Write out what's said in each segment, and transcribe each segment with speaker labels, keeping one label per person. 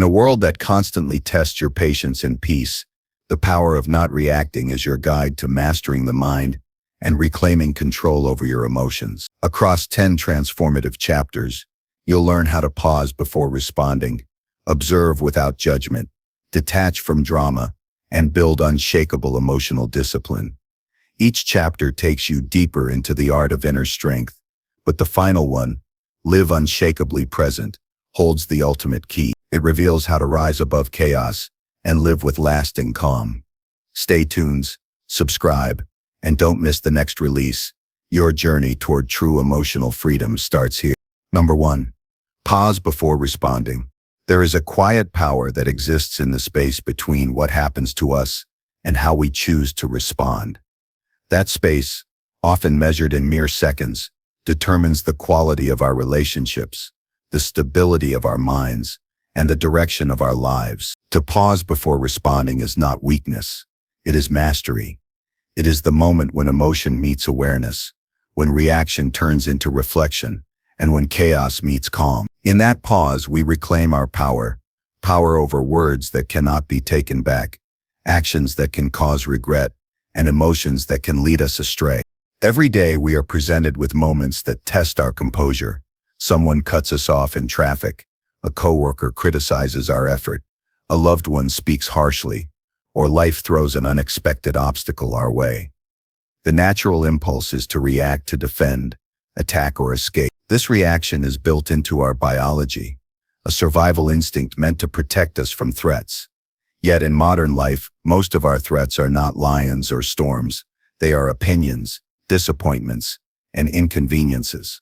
Speaker 1: In a world that constantly tests your patience and peace, the power of not reacting is your guide to mastering the mind and reclaiming control over your emotions. Across 10 transformative chapters, you'll learn how to pause before responding, observe without judgment, detach from drama, and build unshakable emotional discipline. Each chapter takes you deeper into the art of inner strength, but the final one, Live Unshakably Present, holds the ultimate key. It reveals how to rise above chaos and live with lasting calm. Stay tuned, subscribe, and don't miss the next release. Your journey toward true emotional freedom starts here. Number 1. Pause before responding. There is a quiet power that exists in the space between what happens to us and how we choose to respond. That space, often measured in mere seconds, determines the quality of our relationships, the stability of our minds, and the direction of our lives. To pause before responding is not weakness. It is mastery. It is the moment when emotion meets awareness, when reaction turns into reflection, and when chaos meets calm. In that pause, we reclaim our power over words that cannot be taken back, actions that can cause regret, and emotions that can lead us astray. Every day we are presented with moments that test our composure. Someone cuts us off in traffic, a coworker criticizes our effort, a loved one speaks harshly, or life throws an unexpected obstacle our way. The natural impulse is to react, to defend, attack, or escape. This reaction is built into our biology, a survival instinct meant to protect us from threats. Yet in modern life, most of our threats are not lions or storms. They are opinions, disappointments, and inconveniences.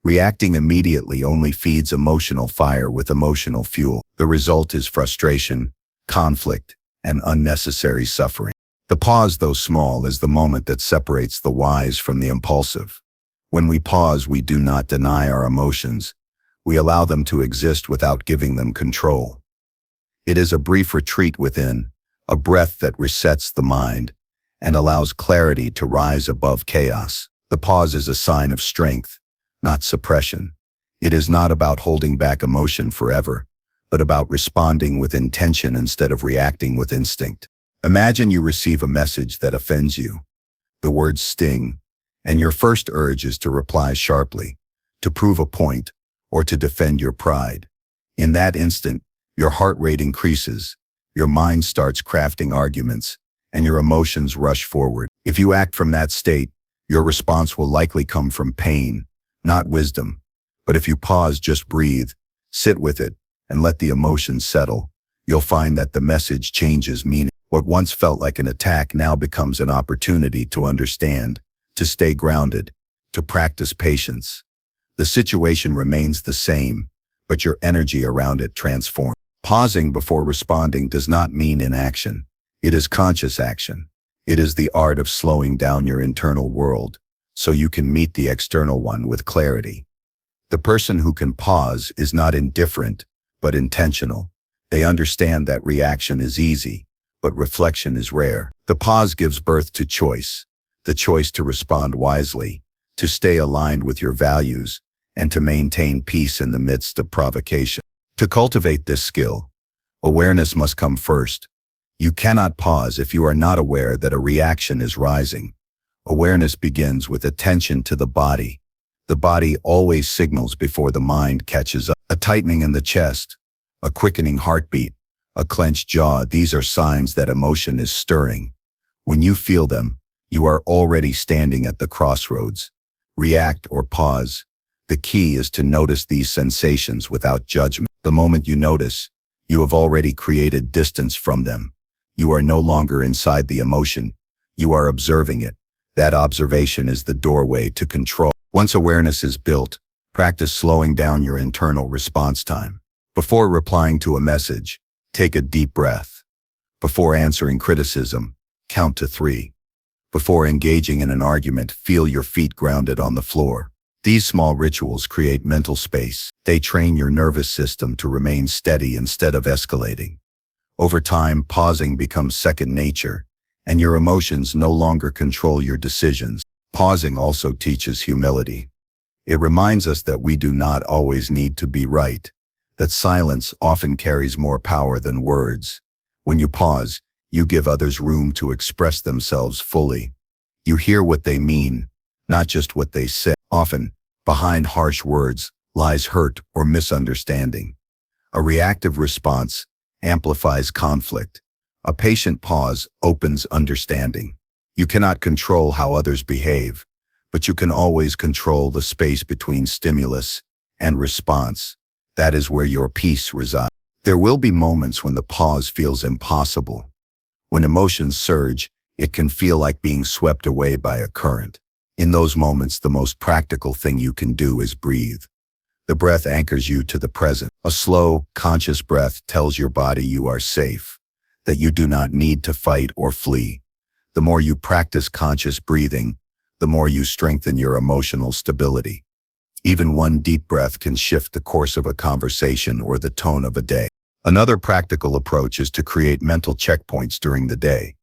Speaker 1: Reacting immediately only feeds emotional fire with emotional fuel. The result is frustration, conflict, and unnecessary suffering. The pause, though small, is the moment that separates the wise from the impulsive. When we pause, we do not deny our emotions. We allow them to exist without giving them control. It is a brief retreat within, a breath that resets the mind and allows clarity to rise above chaos. The pause is a sign of strength, not suppression. It is not about holding back emotion forever, but about responding with intention instead of reacting with instinct. Imagine you receive a message that offends you. The words sting, and your first urge is to reply sharply, to prove a point, or to defend your pride. In that instant, your heart rate increases, your mind starts crafting arguments, and your emotions rush forward. If you act from that state, your response will likely come from pain, not wisdom. But if you pause, just breathe, sit with it, and let the emotions settle, you'll find that the message changes meaning. What once felt like an attack now becomes an opportunity to understand, to stay grounded, to practice patience. The situation remains the same, but your energy around it transforms. Pausing before responding does not mean inaction. It is conscious action. It is the art of slowing down your internal world so you can meet the external one with clarity. The person who can pause is not indifferent, but intentional. They understand that reaction is easy, but reflection is rare. The pause gives birth to choice, the choice to respond wisely, to stay aligned with your values, and to maintain peace in the midst of provocation. To cultivate this skill, awareness must come first. You cannot pause if you are not aware that a reaction is rising. Awareness begins with attention to the body. The body always signals before the mind catches up. A tightening in the chest, a quickening heartbeat, a clenched jaw, these are signs that emotion is stirring. When you feel them, you are already standing at the crossroads. React or pause. The key is to notice these sensations without judgment. The moment you notice, you have already created distance from them. You are no longer inside the emotion. You are observing it. That observation is the doorway to control. Once awareness is built, practice slowing down your internal response time. Before replying to a message, take a deep breath. Before answering criticism, count to 3. Before engaging in an argument, feel your feet grounded on the floor. These small rituals create mental space. They train your nervous system to remain steady instead of escalating. Over time, pausing becomes second nature, and your emotions no longer control your decisions. Pausing also teaches humility. It reminds us that we do not always need to be right, that silence often carries more power than words. When you pause, you give others room to express themselves fully. You hear what they mean, not just what they say. Often, behind harsh words lies hurt or misunderstanding. A reactive response amplifies conflict. A patient pause opens understanding. You cannot control how others behave, but you can always control the space between stimulus and response. That is where your peace resides. There will be moments when the pause feels impossible. When emotions surge, it can feel like being swept away by a current. In those moments, the most practical thing you can do is breathe. The breath anchors you to the present. A slow, conscious breath tells your body you are safe, that you do not need to fight or flee. The more you practice conscious breathing, the more you strengthen your emotional stability. Even one deep breath can shift the course of a conversation or the tone of a day. Another practical approach is to create mental checkpoints during the day.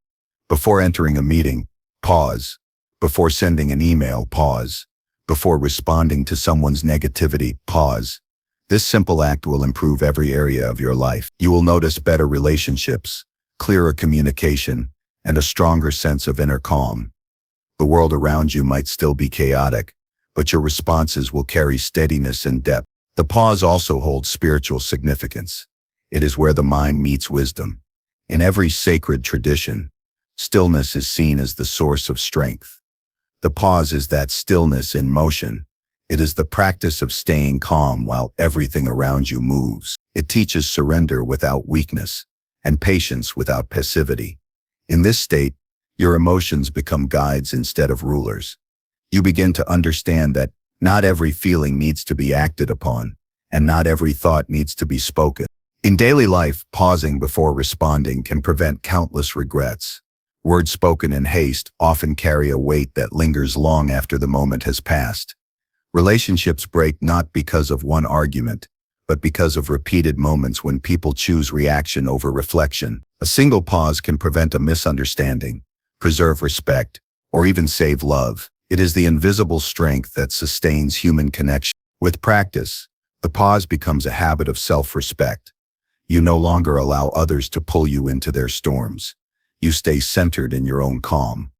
Speaker 1: Before entering a meeting, pause. Before sending an email, pause. Before responding to someone's negativity, pause. This simple act will improve every area of your life. You will notice better relationships, clearer communication, and a stronger sense of inner calm. The world around you might still be chaotic, but your responses will carry steadiness and depth. The pause also holds spiritual significance. It is where the mind meets wisdom. In every sacred tradition, stillness is seen as the source of strength. The pause is that stillness in motion. It is the practice of staying calm while everything around you moves. It teaches surrender without weakness and patience without passivity. In this state, your emotions become guides instead of rulers. You begin to understand that not every feeling needs to be acted upon, and not every thought needs to be spoken. In daily life, pausing before responding can prevent countless regrets. Words spoken in haste often carry a weight that lingers long after the moment has passed. Relationships break not because of one argument, but because of repeated moments when people choose reaction over reflection. A single pause can prevent a misunderstanding, preserve respect, or even save love. It is the invisible strength that sustains human connection. With practice, the pause becomes a habit of self-respect. You no longer allow others to pull you into their storms. You stay centered in your own calm.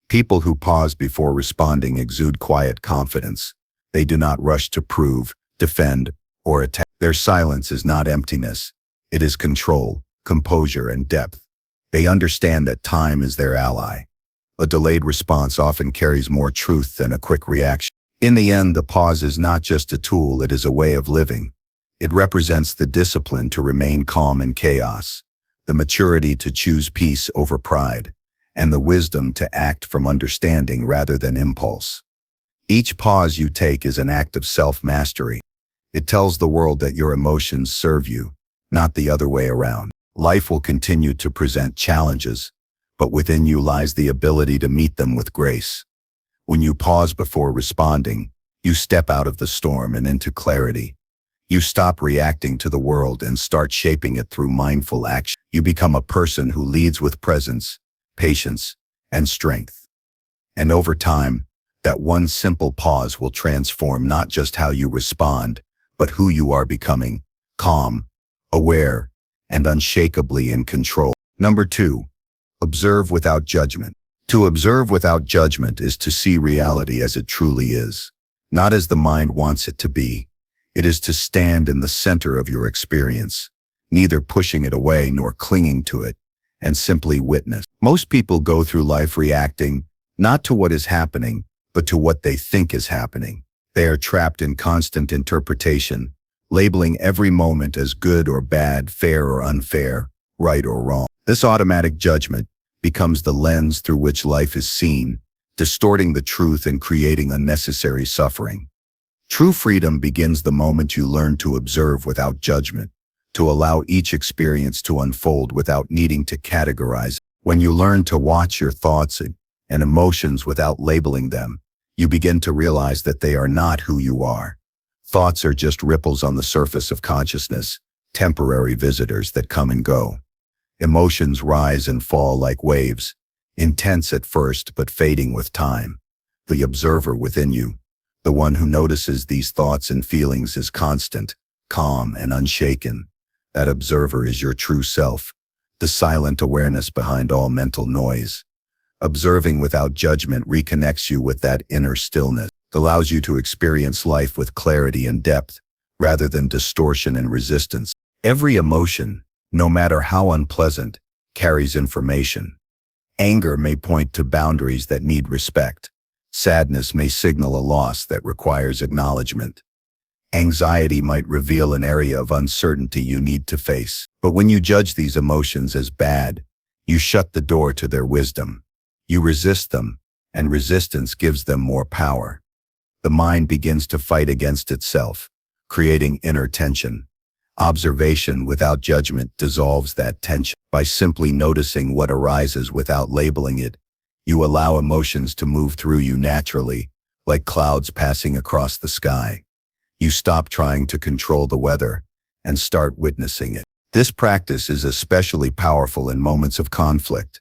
Speaker 1: People who pause before responding exude quiet confidence. They do not rush to prove, defend, or attack. Their silence is not emptiness. It is control, composure, and depth. They understand that time is their ally. A delayed response often carries more truth than a quick reaction. In the end, the pause is not just a tool, it is a way of living. It represents the discipline to remain calm in chaos, the maturity to choose peace over pride, and the wisdom to act from understanding rather than impulse. Each pause you take is an act of self-mastery. It tells the world that your emotions serve you, not the other way around. Life will continue to present challenges, but within you lies the ability to meet them with grace. When you pause before responding, you step out of the storm and into clarity. You stop reacting to the world and start shaping it through mindful action. You become a person who leads with presence, patience, and strength. And over time, that one simple pause will transform not just how you respond, but who you are becoming: calm, aware, and unshakably in control. Number 2, observe without judgment. To observe without judgment is to see reality as it truly is, not as the mind wants it to be. It is to stand in the center of your experience, neither pushing it away nor clinging to it, and simply witness. Most people go through life reacting, not to what is happening, but to what they think is happening. They are trapped in constant interpretation, labeling every moment as good or bad, fair or unfair, right or wrong. This automatic judgment becomes the lens through which life is seen, distorting the truth and creating unnecessary suffering. True freedom begins the moment you learn to observe without judgment, to allow each experience to unfold without needing to categorize. When you learn to watch your thoughts and emotions without labeling them, you begin to realize that they are not who you are. Thoughts are just ripples on the surface of consciousness, temporary visitors that come and go. Emotions rise and fall like waves, intense at first but fading with time. The observer within you, the one who notices these thoughts and feelings, is constant, calm and unshaken. That observer is your true self, the silent awareness behind all mental noise. Observing without judgment reconnects you with that inner stillness, allows you to experience life with clarity and depth, rather than distortion and resistance. Every emotion, no matter how unpleasant, carries information. Anger may point to boundaries that need respect. Sadness may signal a loss that requires acknowledgement. Anxiety might reveal an area of uncertainty you need to face. But when you judge these emotions as bad, you shut the door to their wisdom. You resist them, and resistance gives them more power. The mind begins to fight against itself, creating inner tension. Observation without judgment dissolves that tension. By simply noticing what arises without labeling it, you allow emotions to move through you naturally, like clouds passing across the sky. You stop trying to control the weather and start witnessing it. This practice is especially powerful in moments of conflict.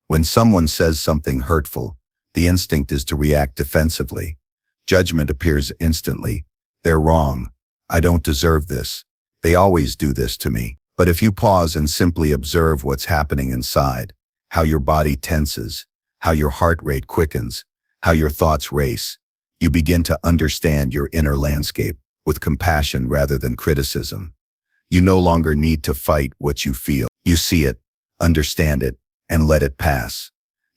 Speaker 1: When someone says something hurtful, the instinct is to react defensively. Judgment appears instantly. They're wrong. I don't deserve this. They always do this to me. But if you pause and simply observe what's happening inside, how your body tenses, how your heart rate quickens, how your thoughts race, you begin to understand your inner landscape with compassion rather than criticism. You no longer need to fight what you feel. You see it, understand it, and let it pass.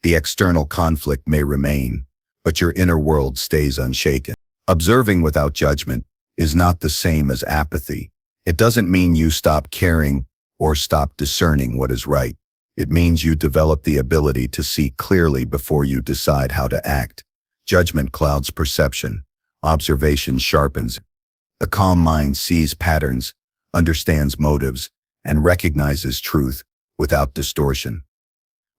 Speaker 1: The external conflict may remain, but your inner world stays unshaken. Observing without judgment is not the same as apathy. It doesn't mean you stop caring or stop discerning what is right. It means you develop the ability to see clearly before you decide how to act. Judgment clouds perception. Observation sharpens. A calm mind sees patterns, understands motives, and recognizes truth without distortion.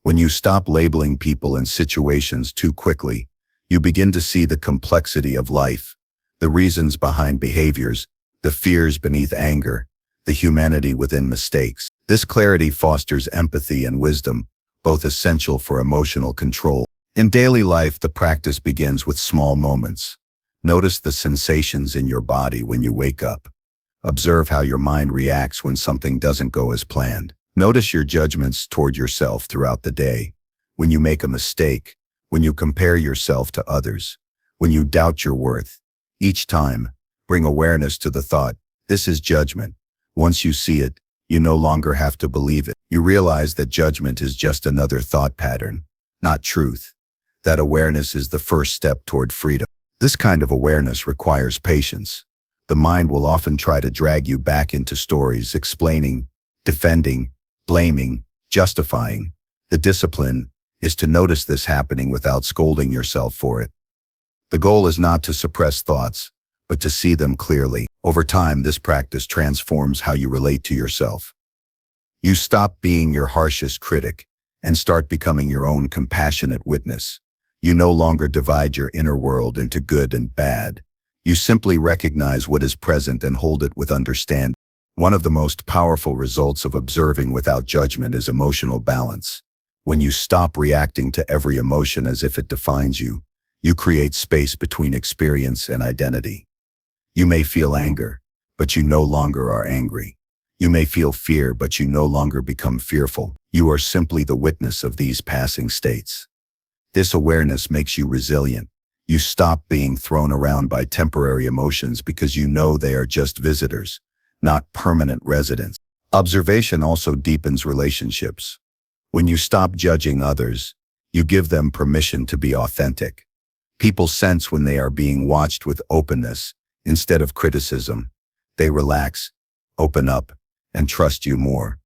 Speaker 1: When you stop labeling people and situations too quickly, you begin to see the complexity of life, the reasons behind behaviors, the fears beneath anger, the humanity within mistakes. This clarity fosters empathy and wisdom, both essential for emotional control. In daily life, the practice begins with small moments. Notice the sensations in your body when you wake up. Observe how your mind reacts when something doesn't go as planned. Notice your judgments toward yourself throughout the day. When you make a mistake, when you compare yourself to others, when you doubt your worth. Each time, bring awareness to the thought, this is judgment. Once you see it, you no longer have to believe it. You realize that judgment is just another thought pattern, not truth. That awareness is the first step toward freedom. This kind of awareness requires patience. The mind will often try to drag you back into stories explaining, defending, blaming, justifying. The discipline is to notice this happening without scolding yourself for it. The goal is not to suppress thoughts, but to see them clearly. Over time, this practice transforms how you relate to yourself. You stop being your harshest critic and start becoming your own compassionate witness. You no longer divide your inner world into good and bad. You simply recognize what is present and hold it with understanding. One of the most powerful results of observing without judgment is emotional balance. When you stop reacting to every emotion as if it defines you, you create space between experience and identity. You may feel anger, but you no longer are angry. You may feel fear, but you no longer become fearful. You are simply the witness of these passing states. This awareness makes you resilient. You stop being thrown around by temporary emotions because you know they are just visitors, not permanent residents. Observation also deepens relationships. When you stop judging others, you give them permission to be authentic. People sense when they are being watched with openness instead of criticism. They relax, open up, and trust you more.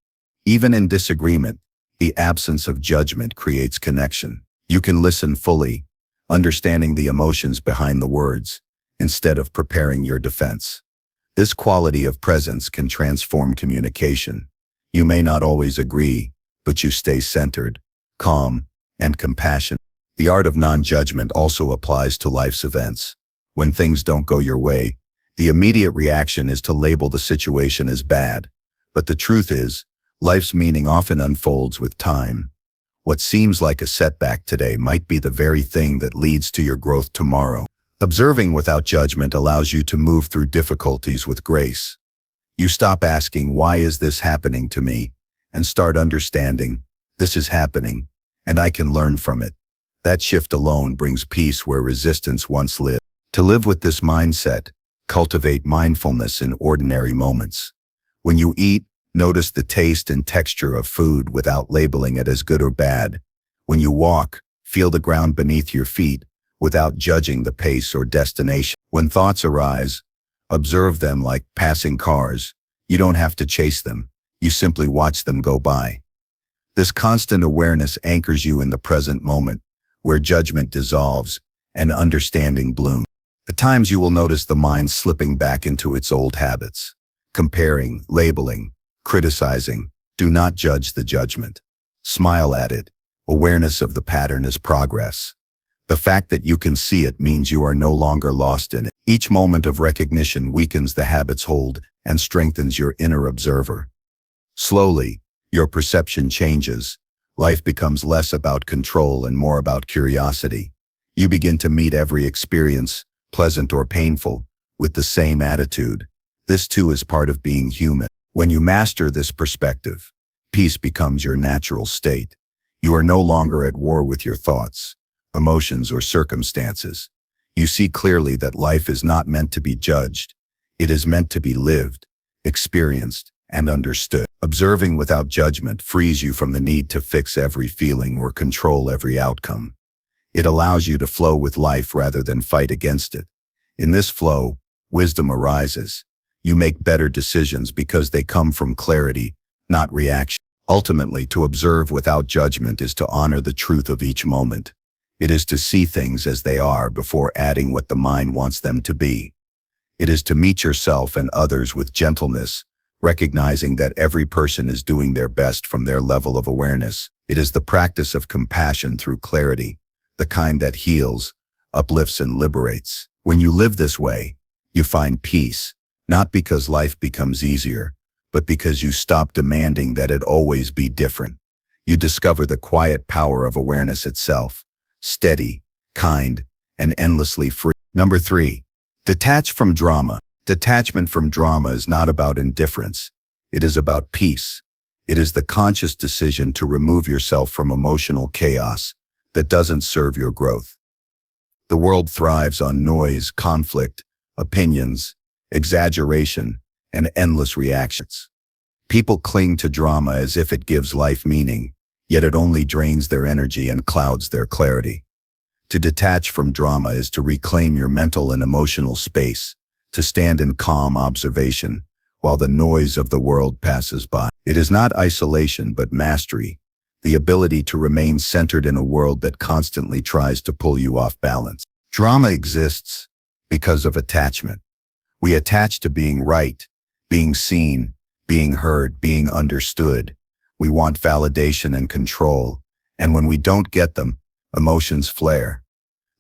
Speaker 1: Even in disagreement, the absence of judgment creates connection. You can listen fully, understanding the emotions behind the words, instead of preparing your defense. This quality of presence can transform communication. You may not always agree, but you stay centered, calm, and compassionate. The art of non-judgment also applies to life's events. When things don't go your way, the immediate reaction is to label the situation as bad. But the truth is, life's meaning often unfolds with time. What seems like a setback today might be the very thing that leads to your growth tomorrow. Observing without judgment allows you to move through difficulties with grace. You stop asking, why is this happening to me? And start understanding, this is happening, and I can learn from it. That shift alone brings peace where resistance once lived. To live with this mindset, cultivate mindfulness in ordinary moments. When you eat, notice the taste and texture of food without labeling it as good or bad. When you walk, feel the ground beneath your feet without judging the pace or destination. When thoughts arise, observe them like passing cars. You don't have to chase them. You simply watch them go by. This constant awareness anchors you in the present moment, where judgment dissolves and understanding blooms. At times you will notice the mind slipping back into its old habits. Comparing, labeling, criticizing. Do not judge the judgment. Smile at it. Awareness of the pattern is progress. The fact that you can see it means you are no longer lost in it. Each moment of recognition weakens the habit's hold and strengthens your inner observer. Slowly, your perception changes. Life becomes less about control and more about curiosity. You begin to meet every experience, pleasant or painful, with the same attitude. This too is part of being human. When you master this perspective, peace becomes your natural state. You are no longer at war with your thoughts, emotions, or circumstances. You see clearly that life is not meant to be judged. It is meant to be lived, experienced, and understood. Observing without judgment frees you from the need to fix every feeling or control every outcome. It allows you to flow with life rather than fight against it. In this flow, wisdom arises. You make better decisions because they come from clarity, not reaction. Ultimately, to observe without judgment is to honor the truth of each moment. It is to see things as they are before adding what the mind wants them to be. It is to meet yourself and others with gentleness, recognizing that every person is doing their best from their level of awareness. It is the practice of compassion through clarity, the kind that heals, uplifts, and liberates. When you live this way, you find peace, not because life becomes easier, but because you stop demanding that it always be different. You discover the quiet power of awareness itself, steady, kind, and endlessly free. Number 3, detach from drama. Detachment from drama is not about indifference. It is about peace. It is the conscious decision to remove yourself from emotional chaos that doesn't serve your growth. The world thrives on noise, conflict, opinions, exaggeration, and endless reactions. People cling to drama as if it gives life meaning, yet it only drains their energy and clouds their clarity. To detach from drama is to reclaim your mental and emotional space, to stand in calm observation while the noise of the world passes by. It is not isolation but mastery, the ability to remain centered in a world that constantly tries to pull you off balance. Drama exists because of attachment. We attach to being right, being seen, being heard, being understood. We want validation and control, and when we don't get them, emotions flare.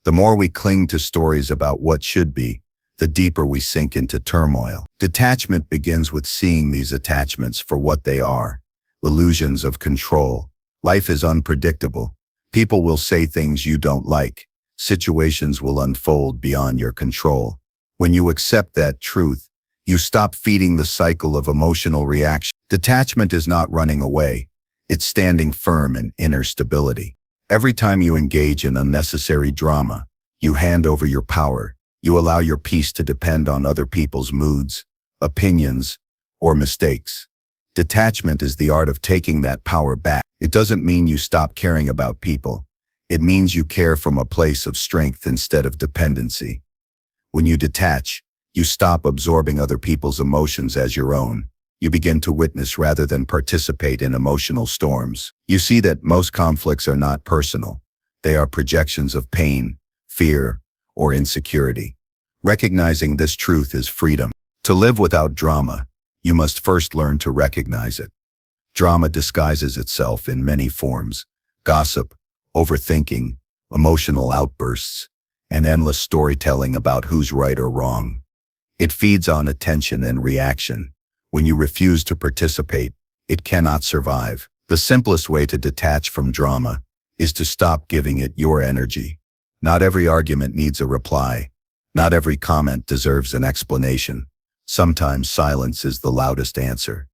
Speaker 1: The more we cling to stories about what should be, the deeper we sink into turmoil. Detachment begins with seeing these attachments for what they are, illusions of control. Life is unpredictable. People will say things you don't like. Situations will unfold beyond your control. When you accept that truth, you stop feeding the cycle of emotional reaction. Detachment is not running away. It's standing firm in inner stability. Every time you engage in unnecessary drama, you hand over your power. You allow your peace to depend on other people's moods, opinions, or mistakes. Detachment is the art of taking that power back. It doesn't mean you stop caring about people. It means you care from a place of strength instead of dependency. When you detach, you stop absorbing other people's emotions as your own. You begin to witness rather than participate in emotional storms. You see that most conflicts are not personal. They are projections of pain, fear, or insecurity. Recognizing this truth is freedom. To live without drama, you must first learn to recognize it. Drama disguises itself in many forms: gossip, overthinking, emotional outbursts, and endless storytelling about who's right or wrong. It feeds on attention and reaction. When you refuse to participate, it cannot survive. The simplest way to detach from drama is to stop giving it your energy. Not every argument needs a reply. Not every comment deserves an explanation. Sometimes silence is the loudest answer.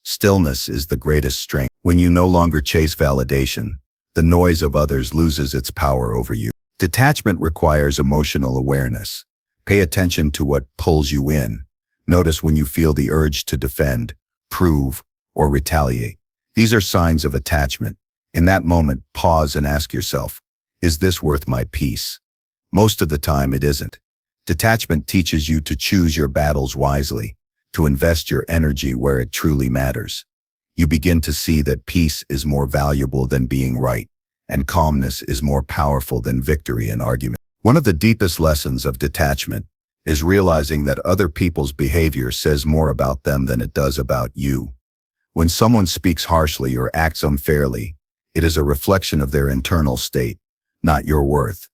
Speaker 1: Stillness is the greatest strength. When you no longer chase validation, the noise of others loses its power over you. Detachment requires emotional awareness. Pay attention to what pulls you in. Notice when you feel the urge to defend, prove, or retaliate. These are signs of attachment. In that moment, pause and ask yourself, is this worth my peace? Most of the time, it isn't. Detachment teaches you to choose your battles wisely, to invest your energy where it truly matters. You begin to see that peace is more valuable than being right, and calmness is more powerful than victory in argument. One of the deepest lessons of detachment is realizing that other people's behavior says more about them than it does about you. When someone speaks harshly or acts unfairly, it is a reflection of their internal state, not your worth.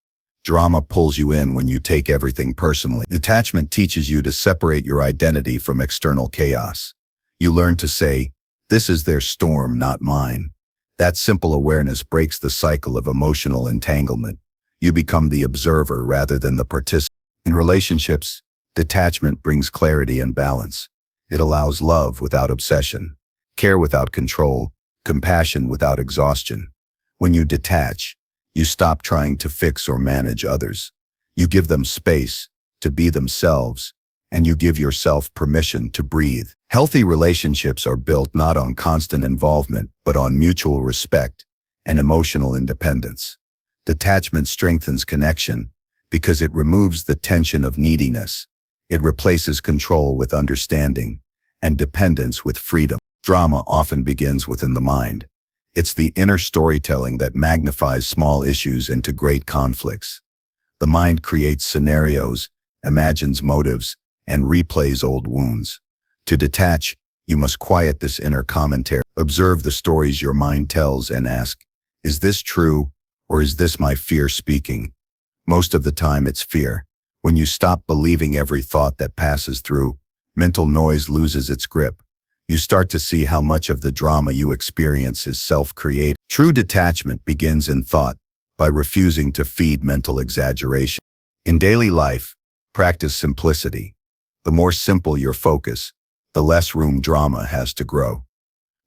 Speaker 1: Drama pulls you in when you take everything personally. Detachment teaches you to separate your identity from external chaos. You learn to say, "This is their storm, not mine." That simple awareness breaks the cycle of emotional entanglement. You become the observer rather than the participant. In relationships, detachment brings clarity and balance. It allows love without obsession, care without control, compassion without exhaustion. When you detach, you stop trying to fix or manage others. You give them space to be themselves, and you give yourself permission to breathe. Healthy relationships are built not on constant involvement, but on mutual respect and emotional independence. Detachment strengthens connection because it removes the tension of neediness. It replaces control with understanding and dependence with freedom. Drama often begins within the mind. It's the inner storytelling that magnifies small issues into great conflicts. The mind creates scenarios, imagines motives, and replays old wounds. To detach, you must quiet this inner commentary. Observe the stories your mind tells and ask, is this true, or is this my fear speaking? Most of the time it's fear. When you stop believing every thought that passes through, mental noise loses its grip. You start to see how much of the drama you experience is self-created. True detachment begins in thought, by refusing to feed mental exaggeration. In daily life, practice simplicity. The more simple your focus, the less room drama has to grow.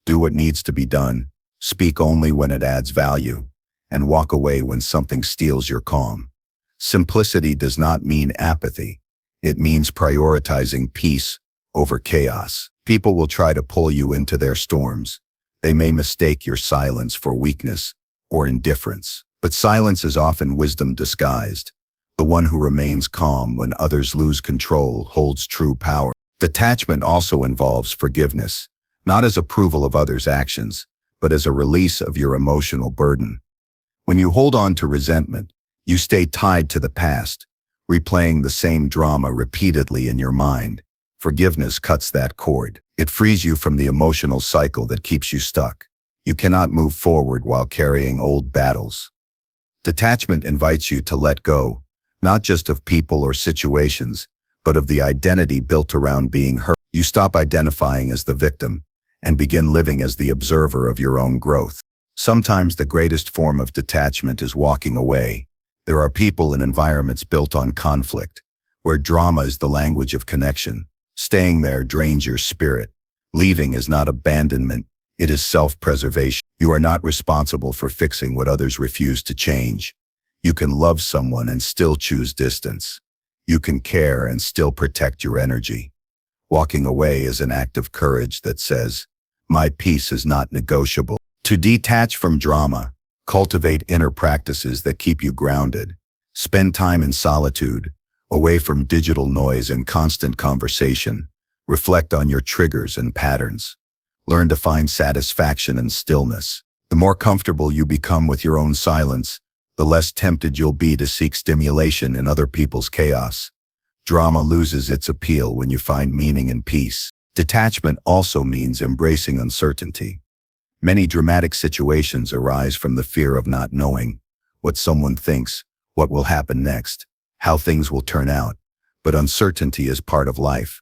Speaker 1: Do what needs to be done, speak only when it adds value, and walk away when something steals your calm. Simplicity does not mean apathy. It means prioritizing peace over chaos. People will try to pull you into their storms. They may mistake your silence for weakness or indifference. But silence is often wisdom disguised. The one who remains calm when others lose control holds true power. Detachment also involves forgiveness, not as approval of others' actions, but as a release of your emotional burden. When you hold on to resentment, you stay tied to the past, replaying the same drama repeatedly in your mind. Forgiveness cuts that cord. It frees you from the emotional cycle that keeps you stuck. You cannot move forward while carrying old battles. Detachment invites you to let go, not just of people or situations, but of the identity built around being hurt. You stop identifying as the victim and begin living as the observer of your own growth. Sometimes the greatest form of detachment is walking away. There are people and environments built on conflict, where drama is the language of connection. Staying there drains your spirit. Leaving is not abandonment, it is self-preservation. You are not responsible for fixing what others refuse to change. You can love someone and still choose distance. You can care and still protect your energy. Walking away is an act of courage that says, my peace is not negotiable. To detach from drama, cultivate inner practices that keep you grounded. Spend time in solitude, away from digital noise and constant conversation. Reflect on your triggers and patterns. Learn to find satisfaction in stillness. The more comfortable you become with your own silence, the less tempted you'll be to seek stimulation in other people's chaos. Drama loses its appeal when you find meaning in peace. Detachment also means embracing uncertainty. Many dramatic situations arise from the fear of not knowing what someone thinks, what will happen next, how things will turn out. But uncertainty is part of life.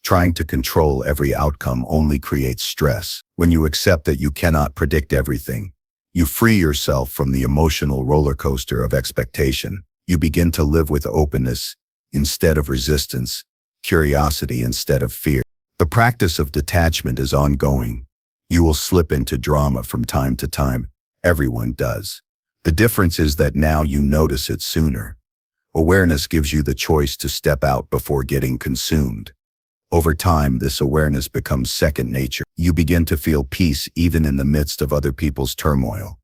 Speaker 1: Trying to control every outcome only creates stress. When you accept that you cannot predict everything, you free yourself from the emotional roller coaster of expectation. You begin to live with openness instead of resistance, curiosity instead of fear. The practice of detachment is ongoing. You will slip into drama from time to time. Everyone does. The difference is that now you notice it sooner. Awareness gives you the choice to step out before getting consumed. Over time, this awareness becomes second nature. You begin to feel peace even in the midst of other people's turmoil.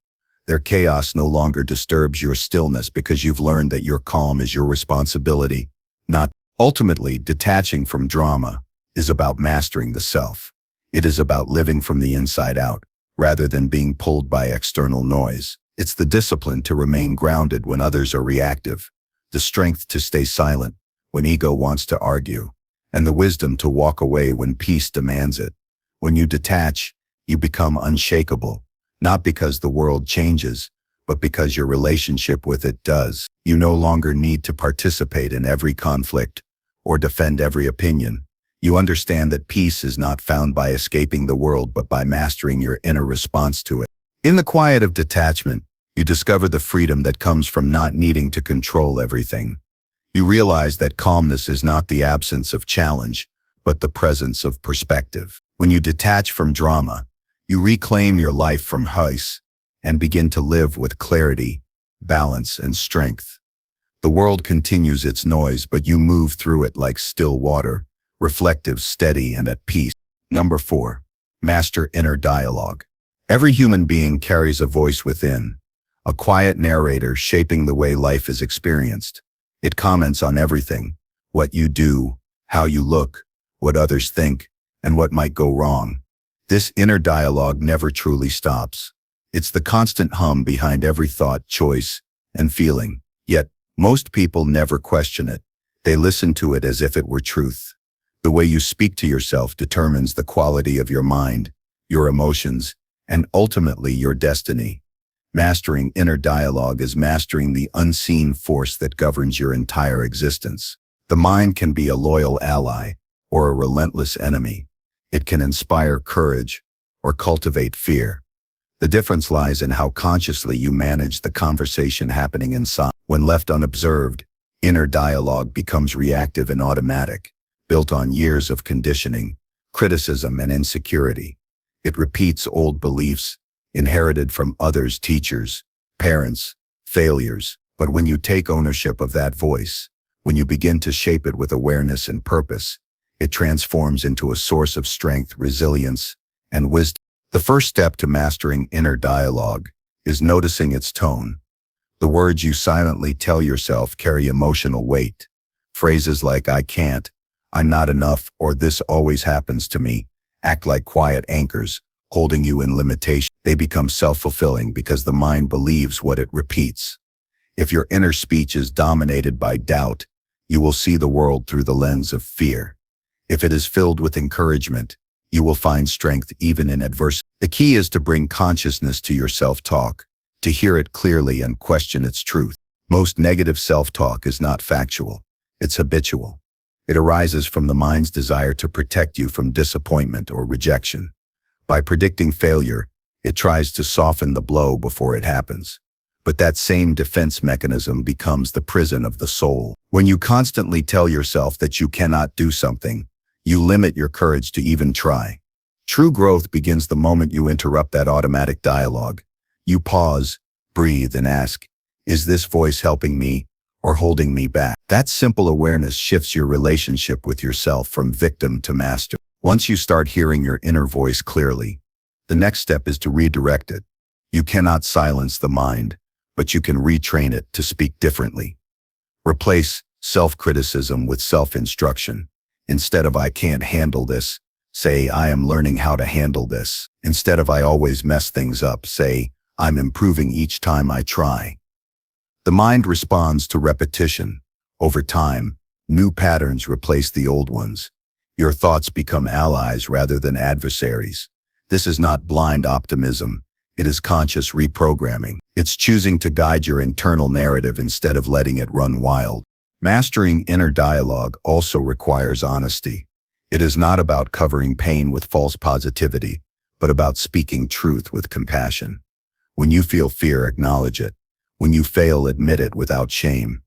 Speaker 1: Their chaos no longer disturbs your stillness because you've learned that your calm is your responsibility, not. Ultimately, detaching from drama is about mastering the self. It is about living from the inside out, rather than being pulled by external noise. It's the discipline to remain grounded when others are reactive, the strength to stay silent when ego wants to argue, and the wisdom to walk away when peace demands it. When you detach, you become unshakable, not because the world changes, but because your relationship with it does. You no longer need to participate in every conflict or defend every opinion. You understand that peace is not found by escaping the world, but by mastering your inner response to it. In the quiet of detachment, you discover the freedom that comes from not needing to control everything. You realize that calmness is not the absence of challenge, but the presence of perspective. When you detach from drama, you reclaim your life from haste and begin to live with clarity, balance, and strength. The world continues its noise, but you move through it like still water, reflective, steady, and at peace. Number 4. Master inner dialogue. Every human being carries a voice within, a quiet narrator shaping the way life is experienced. It comments on everything: what you do, how you look, what others think, and what might go wrong. This inner dialogue never truly stops. It's the constant hum behind every thought, choice, and feeling. Yet, most people never question it. They listen to it as if it were truth. The way you speak to yourself determines the quality of your mind, your emotions, and ultimately your destiny. Mastering inner dialogue is mastering the unseen force that governs your entire existence. The mind can be a loyal ally or a relentless enemy. It can inspire courage or cultivate fear. The difference lies in how consciously you manage the conversation happening inside. When left unobserved, inner dialogue becomes reactive and automatic, built on years of conditioning, criticism, and insecurity. It repeats old beliefs, inherited from others, teachers, parents, failures. But when you take ownership of that voice, when you begin to shape it with awareness and purpose, it transforms into a source of strength, resilience, and wisdom. The first step to mastering inner dialogue is noticing its tone. The words you silently tell yourself carry emotional weight. Phrases like "I can't," "I'm not enough," or "this always happens to me" act like quiet anchors, holding you in limitation. They become self-fulfilling because the mind believes what it repeats. If your inner speech is dominated by doubt, you will see the world through the lens of fear. If it is filled with encouragement, you will find strength even in adversity. The key is to bring consciousness to your self-talk, to hear it clearly and question its truth. Most negative self-talk is not factual, it's habitual. It arises from the mind's desire to protect you from disappointment or rejection. By predicting failure, it tries to soften the blow before it happens. But that same defense mechanism becomes the prison of the soul. When you constantly tell yourself that you cannot do something, you limit your courage to even try. True growth begins the moment you interrupt that automatic dialogue. You pause, breathe, and ask, is this voice helping me or holding me back? That simple awareness shifts your relationship with yourself from victim to master. Once you start hearing your inner voice clearly, the next step is to redirect it. You cannot silence the mind, but you can retrain it to speak differently. Replace self-criticism with self-instruction. Instead of "I can't handle this," say "I am learning how to handle this." Instead of "I always mess things up," say "I'm improving each time I try." The mind responds to repetition. Over time, new patterns replace the old ones. Your thoughts become allies rather than adversaries. This is not blind optimism. It is conscious reprogramming. It's choosing to guide your internal narrative instead of letting it run wild. Mastering inner dialogue also requires honesty. It is not about covering pain with false positivity, but about speaking truth with compassion. When you feel fear, acknowledge it. When you fail, admit it without shame.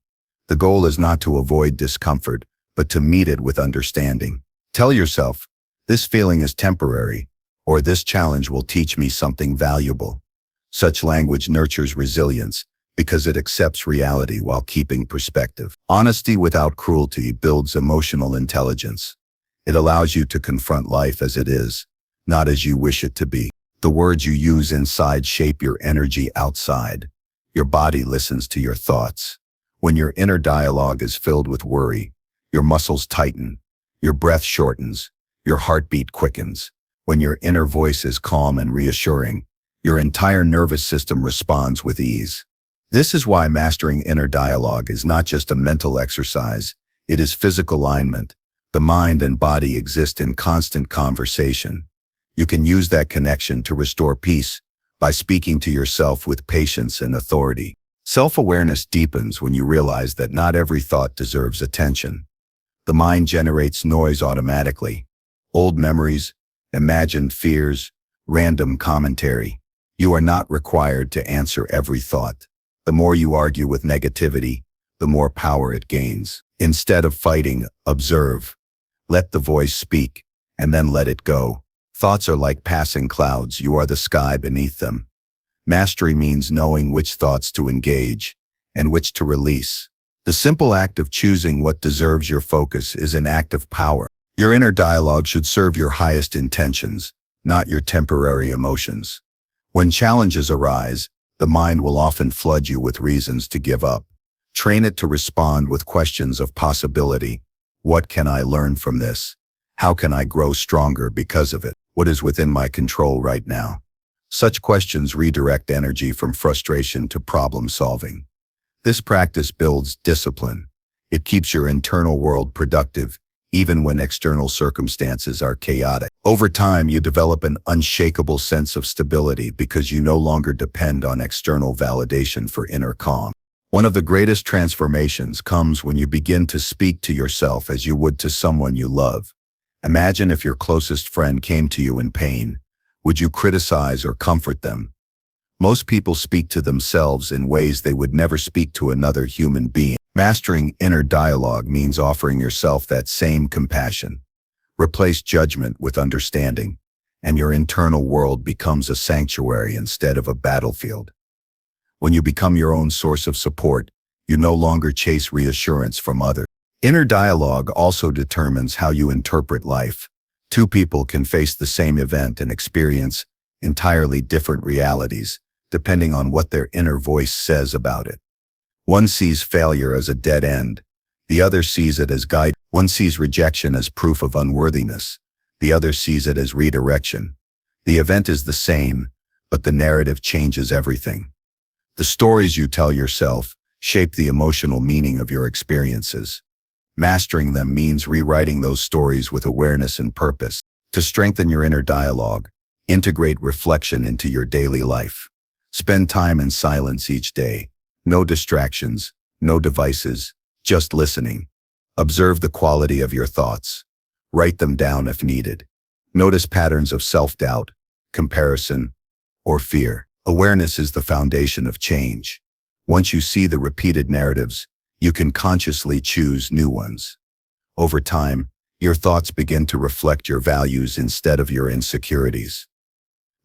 Speaker 1: The goal is not to avoid discomfort, but to meet it with understanding. Tell yourself, this feeling is temporary, or this challenge will teach me something valuable. Such language nurtures resilience because it accepts reality while keeping perspective. Honesty without cruelty builds emotional intelligence. It allows you to confront life as it is, not as you wish it to be. The words you use inside shape your energy outside. Your body listens to your thoughts. When your inner dialogue is filled with worry, your muscles tighten, your breath shortens, your heartbeat quickens. When your inner voice is calm and reassuring, your entire nervous system responds with ease. This is why mastering inner dialogue is not just a mental exercise, it is physical alignment. The mind and body exist in constant conversation. You can use that connection to restore peace by speaking to yourself with patience and authority. Self-awareness deepens when you realize that not every thought deserves attention. The mind generates noise automatically. Old memories, imagined fears, random commentary. You are not required to answer every thought. The more you argue with negativity, the more power it gains. Instead of fighting, observe. Let the voice speak, and then let it go. Thoughts are like passing clouds. You are the sky beneath them. Mastery means knowing which thoughts to engage and which to release. The simple act of choosing what deserves your focus is an act of power. Your inner dialogue should serve your highest intentions, not your temporary emotions. When challenges arise, the mind will often flood you with reasons to give up. Train it to respond with questions of possibility. What can I learn from this? How can I grow stronger because of it? What is within my control right now? Such questions redirect energy from frustration to problem solving. This practice builds discipline. It keeps your internal world productive, even when external circumstances are chaotic. Over time, you develop an unshakable sense of stability because you no longer depend on external validation for inner calm. One of the greatest transformations comes when you begin to speak to yourself as you would to someone you love. Imagine if your closest friend came to you in pain. Would you criticize or comfort them? Most people speak to themselves in ways they would never speak to another human being. Mastering inner dialogue means offering yourself that same compassion. Replace judgment with understanding, and your internal world becomes a sanctuary instead of a battlefield. When you become your own source of support, you no longer chase reassurance from others. Inner dialogue also determines how you interpret life. Two people can face the same event and experience entirely different realities, depending on what their inner voice says about it. One sees failure as a dead end. The other sees it as guidance. One sees rejection as proof of unworthiness. The other sees it as redirection. The event is the same, but the narrative changes everything. The stories you tell yourself shape the emotional meaning of your experiences. Mastering them means rewriting those stories with awareness and purpose. To strengthen your inner dialogue, integrate reflection into your daily life. Spend time in silence each day. No distractions, no devices, just listening. Observe the quality of your thoughts. Write them down if needed. Notice patterns of self-doubt, comparison, or fear. Awareness is the foundation of change. Once you see the repeated narratives, you can consciously choose new ones. Over time, your thoughts begin to reflect your values instead of your insecurities.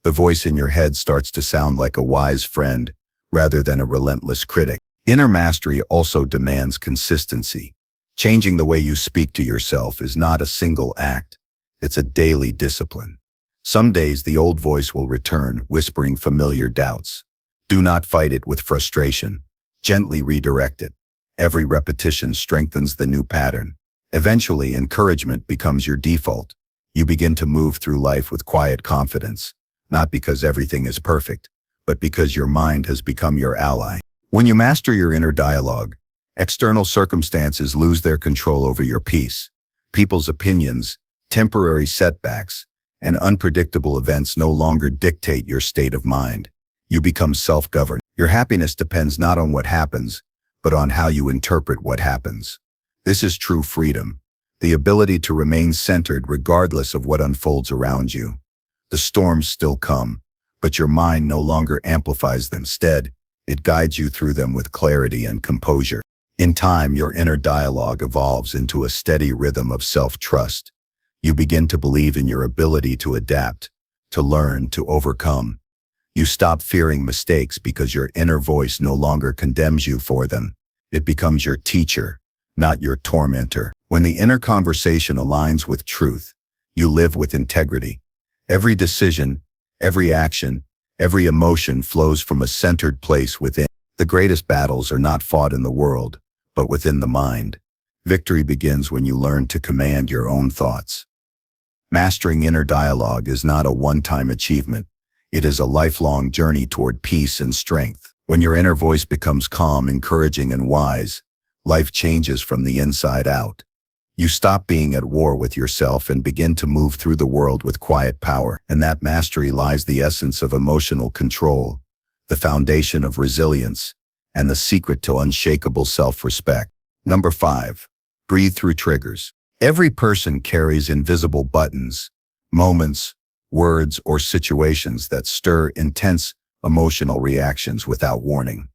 Speaker 1: The voice in your head starts to sound like a wise friend rather than a relentless critic. Inner mastery also demands consistency. Changing the way you speak to yourself is not a single act. It's a daily discipline. Some days the old voice will return, whispering familiar doubts. Do not fight it with frustration. Gently redirect it. Every repetition strengthens the new pattern. Eventually, encouragement becomes your default. You begin to move through life with quiet confidence, not because everything is perfect, but because your mind has become your ally. When you master your inner dialogue, external circumstances lose their control over your peace. People's opinions, temporary setbacks, and unpredictable events no longer dictate your state of mind. You become self-governed. Your happiness depends not on what happens, but on how you interpret what happens. This is true freedom, the ability to remain centered regardless of what unfolds around you. The storms still come, but your mind no longer amplifies them. Instead, it guides you through them with clarity and composure. In time, your inner dialogue evolves into a steady rhythm of self-trust. You begin to believe in your ability to adapt, to learn, to overcome. You stop fearing mistakes because your inner voice no longer condemns you for them. It becomes your teacher, not your tormentor. When the inner conversation aligns with truth, you live with integrity. Every decision, every action, every emotion flows from a centered place within. The greatest battles are not fought in the world, but within the mind. Victory begins when you learn to command your own thoughts. Mastering inner dialogue is not a one-time achievement. It is a lifelong journey toward peace and strength. When your inner voice becomes calm, encouraging, and wise, life changes from the inside out. You stop being at war with yourself and begin to move through the world with quiet power. In that mastery lies the essence of emotional control, the foundation of resilience, and the secret to unshakable self-respect. Number 5. Breathe through triggers. Every person carries invisible buttons, moments, words, or situations that stir intense emotional reactions without warning.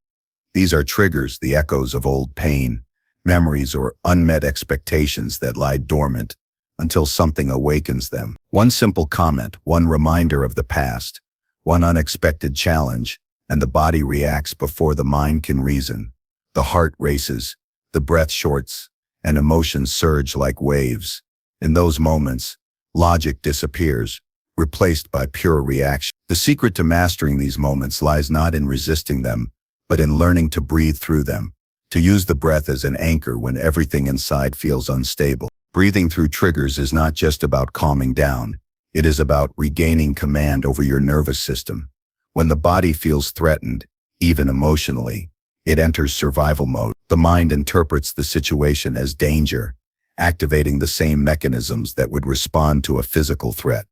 Speaker 1: These are triggers, the echoes of old pain, memories, or unmet expectations that lie dormant until something awakens them. One simple comment, one reminder of the past, one unexpected challenge, and the body reacts before the mind can reason. The heart races, the breath shorts, and emotions surge like waves. In those moments, logic disappears, replaced by pure reaction. The secret to mastering these moments lies not in resisting them, but in learning to breathe through them, to use the breath as an anchor when everything inside feels unstable. Breathing through triggers is not just about calming down. It is about regaining command over your nervous system. When the body feels threatened, even emotionally, it enters survival mode. The mind interprets the situation as danger, activating the same mechanisms that would respond to a physical threat.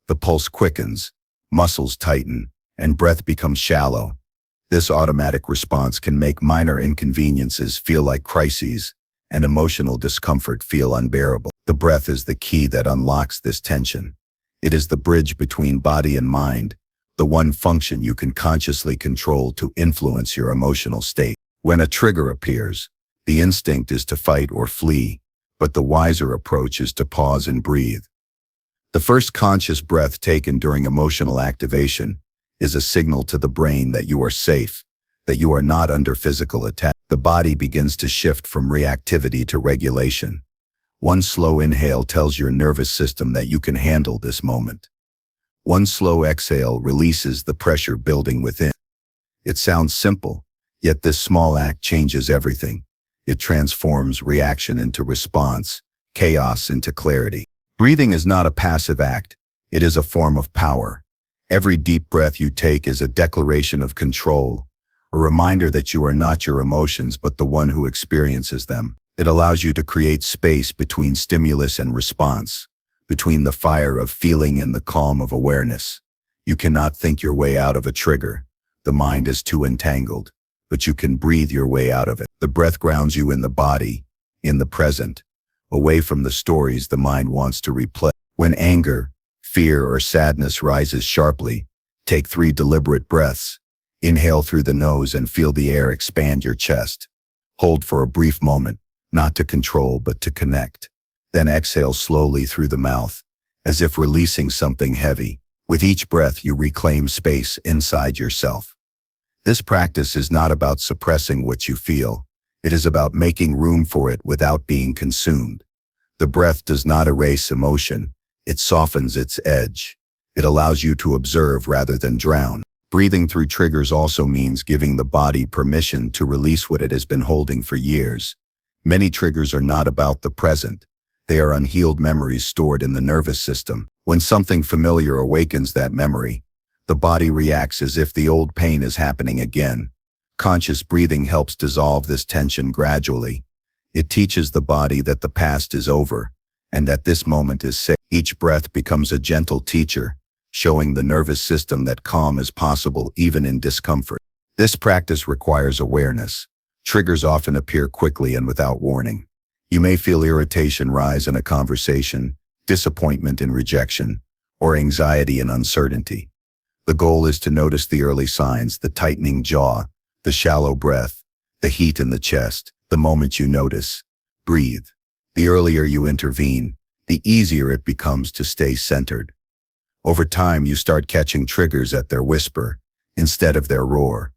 Speaker 1: The pulse quickens, muscles tighten, and breath becomes shallow. This automatic response can make minor inconveniences feel like crises, and emotional discomfort feel unbearable. The breath is the key that unlocks this tension. It is the bridge between body and mind, the one function you can consciously control to influence your emotional state. When a trigger appears, the instinct is to fight or flee, but the wiser approach is to pause and breathe. The first conscious breath taken during emotional activation is a signal to the brain that you are safe, that you are not under physical attack. The body begins to shift from reactivity to regulation. One slow inhale tells your nervous system that you can handle this moment. One slow exhale releases the pressure building within. It sounds simple, yet this small act changes everything. It transforms reaction into response, chaos into clarity. Breathing is not a passive act. It is a form of power. Every deep breath you take is a declaration of control, a reminder that you are not your emotions but the one who experiences them. It allows you to create space between stimulus and response, between the fire of feeling and the calm of awareness. You cannot think your way out of a trigger. The mind is too entangled, but you can breathe your way out of it. The breath grounds you in the body, in the present, away from the stories the mind wants to replay. When anger, fear, or sadness rises sharply, take 3 deliberate breaths. Inhale through the nose and feel the air expand your chest. Hold for a brief moment, not to control but to connect. Then exhale slowly through the mouth, as if releasing something heavy. With each breath, you reclaim space inside yourself. This practice is not about suppressing what you feel. It is about making room for it without being consumed. The breath does not erase emotion. It softens its edge. It allows you to observe rather than drown. Breathing through triggers also means giving the body permission to release what it has been holding for years. Many triggers are not about the present. They are unhealed memories stored in the nervous system. When something familiar awakens that memory, the body reacts as if the old pain is happening again. Conscious breathing helps dissolve this tension gradually. It teaches the body that the past is over and that this moment is safe. Each breath becomes a gentle teacher, showing the nervous system that calm is possible even in discomfort. This practice requires awareness. Triggers often appear quickly and without warning. You may feel irritation rise in a conversation, disappointment in rejection, or anxiety and uncertainty. The goal is to notice the early signs, the tightening jaw, the shallow breath, the heat in the chest. The moment you notice, breathe. The earlier you intervene, the easier it becomes to stay centered. Over time, you start catching triggers at their whisper instead of their roar.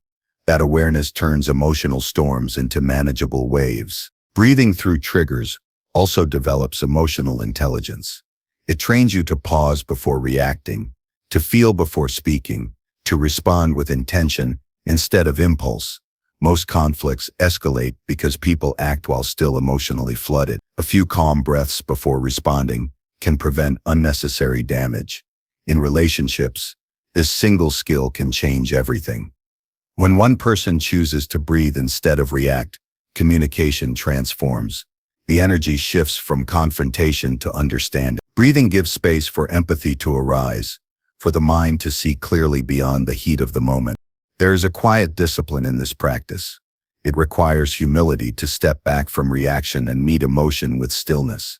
Speaker 1: That awareness turns emotional storms into manageable waves. Breathing through triggers also develops emotional intelligence. It trains you to pause before reacting, to feel before speaking, to respond with intention instead of impulse. Most conflicts escalate because people act while still emotionally flooded. A few calm breaths before responding can prevent unnecessary damage. In relationships, this single skill can change everything. When one person chooses to breathe instead of react, communication transforms. The energy shifts from confrontation to understanding. Breathing gives space for empathy to arise, for the mind to see clearly beyond the heat of the moment. There is a quiet discipline in this practice. It requires humility to step back from reaction and meet emotion with stillness.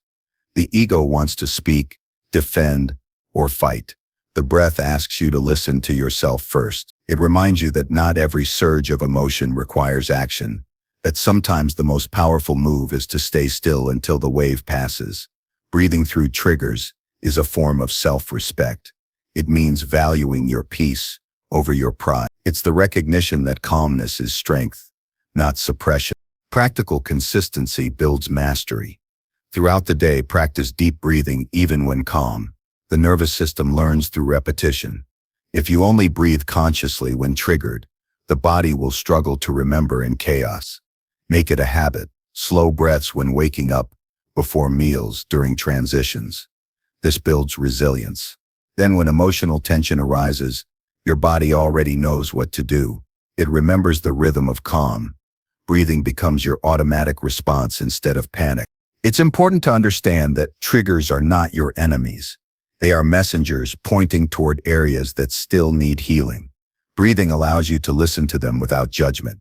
Speaker 1: The ego wants to speak, defend, or fight. The breath asks you to listen to yourself first. It reminds you that not every surge of emotion requires action, that sometimes the most powerful move is to stay still until the wave passes. Breathing through triggers is a form of self-respect. It means valuing your peace over your pride. It's the recognition that calmness is strength, not suppression. Practical consistency builds mastery. Throughout the day, practice deep breathing even when calm. The nervous system learns through repetition. If you only breathe consciously when triggered, the body will struggle to remember in chaos. Make it a habit. Slow breaths when waking up, before meals, during transitions. This builds resilience. Then when emotional tension arises, your body already knows what to do. It remembers the rhythm of calm. Breathing becomes your automatic response instead of panic. It's important to understand that triggers are not your enemies. They are messengers pointing toward areas that still need healing. Breathing allows you to listen to them without judgment.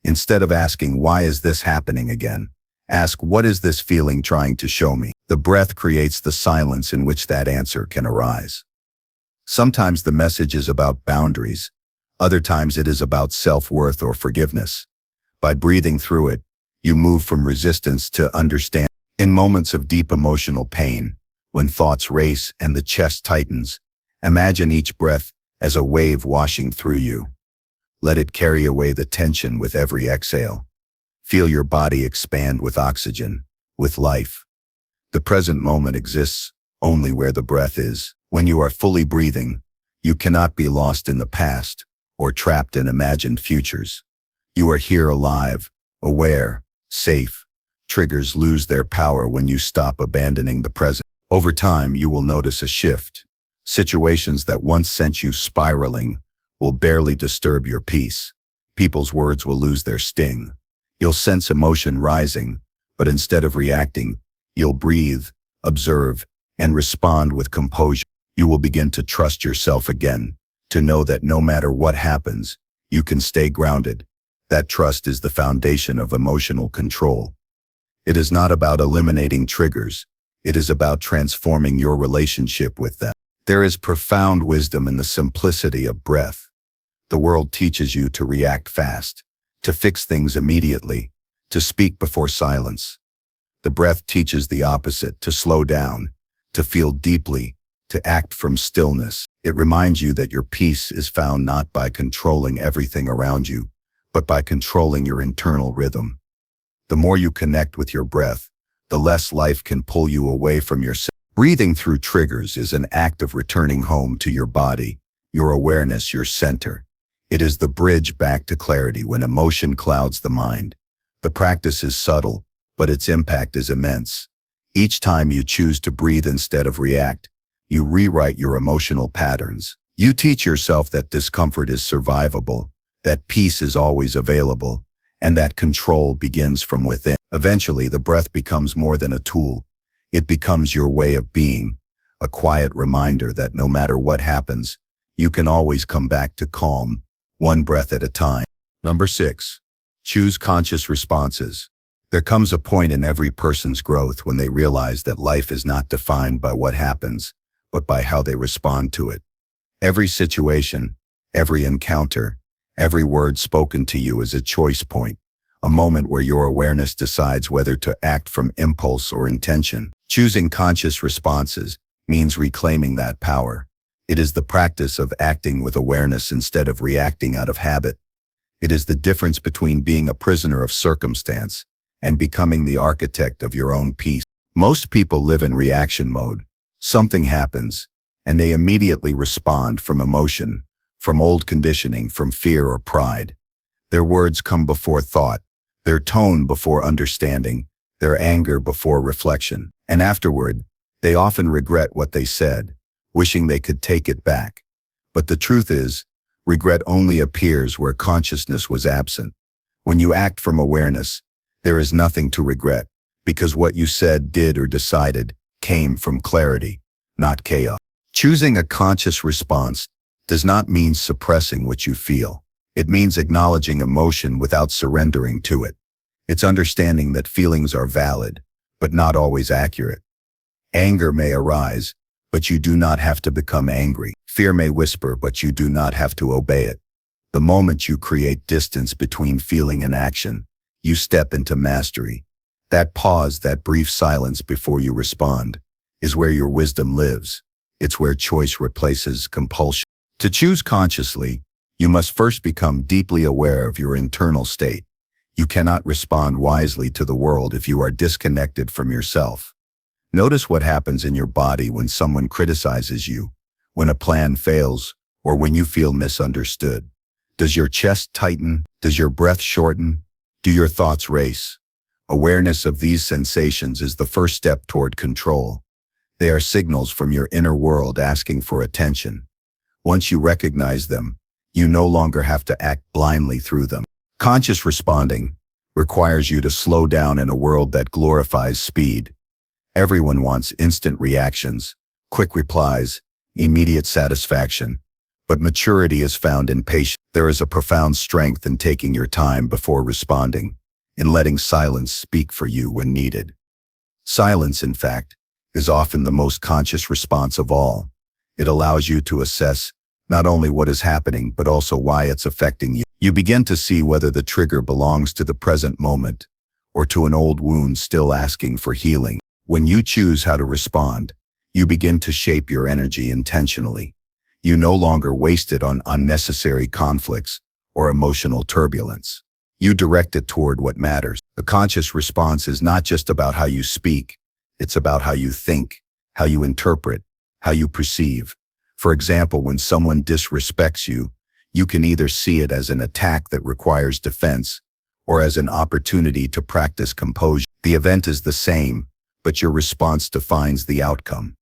Speaker 1: Instead of asking, "Why is this happening again?" ask, "What is this feeling trying to show me?" The breath creates the silence in which that answer can arise. Sometimes the message is about boundaries. Other times it is about self-worth or forgiveness. By breathing through it, you move from resistance to understanding. In moments of deep emotional pain, when thoughts race and the chest tightens, imagine each breath as a wave washing through you. Let it carry away the tension with every exhale. Feel your body expand with oxygen, with life. The present moment exists only where the breath is. When you are fully breathing, you cannot be lost in the past or trapped in imagined futures. You are here alive, aware, safe. Triggers lose their power when you stop abandoning the present. Over time, you will notice a shift. Situations that once sent you spiraling will barely disturb your peace. People's words will lose their sting. You'll sense emotion rising, but instead of reacting, you'll breathe, observe, and respond with composure. You will begin to trust yourself again, to know that no matter what happens, you can stay grounded. That trust is the foundation of emotional control. It is not about eliminating triggers. It is about transforming your relationship with them. There is profound wisdom in the simplicity of breath. The world teaches you to react fast, to fix things immediately, to speak before silence. The breath teaches the opposite, to slow down, to feel deeply, to act from stillness. It reminds you that your peace is found not by controlling everything around you, but by controlling your internal rhythm. The more you connect with your breath, the less life can pull you away from yourself. Breathing through triggers is an act of returning home to your body, your awareness, your center. It is the bridge back to clarity when emotion clouds the mind. The practice is subtle, but its impact is immense. Each time you choose to breathe instead of react, you rewrite your emotional patterns. You teach yourself that discomfort is survivable, that peace is always available, and that control begins from within. Eventually, the breath becomes more than a tool. It becomes your way of being, a quiet reminder that no matter what happens, you can always come back to calm, one breath at a time. Number 6. Choose conscious responses. There comes a point in every person's growth when they realize that life is not defined by what happens, but by how they respond to it. Every situation, every encounter, every word spoken to you is a choice point, a moment where your awareness decides whether to act from impulse or intention. Choosing conscious responses means reclaiming that power. It is the practice of acting with awareness instead of reacting out of habit. It is the difference between being a prisoner of circumstance and becoming the architect of your own peace. Most people live in reaction mode. Something happens, and they immediately respond from emotion, from old conditioning, from fear or pride. Their words come before thought, their tone before understanding, their anger before reflection. And afterward, they often regret what they said, wishing they could take it back. But the truth is, regret only appears where consciousness was absent. When you act from awareness, there is nothing to regret, because what you said, did, or decided came from clarity, not chaos. Choosing a conscious response does not mean suppressing what you feel. It means acknowledging emotion without surrendering to it. It's understanding that feelings are valid, but not always accurate. Anger may arise, but you do not have to become angry. Fear may whisper, but you do not have to obey it. The moment you create distance between feeling and action, you step into mastery. That pause, that brief silence before you respond, is where your wisdom lives. It's where choice replaces compulsion. To choose consciously, you must first become deeply aware of your internal state. You cannot respond wisely to the world if you are disconnected from yourself. Notice what happens in your body when someone criticizes you, when a plan fails, or when you feel misunderstood. Does your chest tighten? Does your breath shorten? Do your thoughts race? Awareness of these sensations is the first step toward control. They are signals from your inner world asking for attention. Once you recognize them, you no longer have to act blindly through them. Conscious responding requires you to slow down in a world that glorifies speed. Everyone wants instant reactions, quick replies, immediate satisfaction. But maturity is found in patience. There is a profound strength in taking your time before responding, in letting silence speak for you when needed. Silence, in fact, is often the most conscious response of all. It allows you to assess not only what is happening, but also why it's affecting you. You begin to see whether the trigger belongs to the present moment or to an old wound still asking for healing. When you choose how to respond, you begin to shape your energy intentionally. You no longer waste it on unnecessary conflicts or emotional turbulence. You direct it toward what matters. The conscious response is not just about how you speak, it's about how you think, how you interpret, how you perceive. For example, when someone disrespects you, you can either see it as an attack that requires defense or as an opportunity to practice composure. The event is the same, but your response defines the outcome.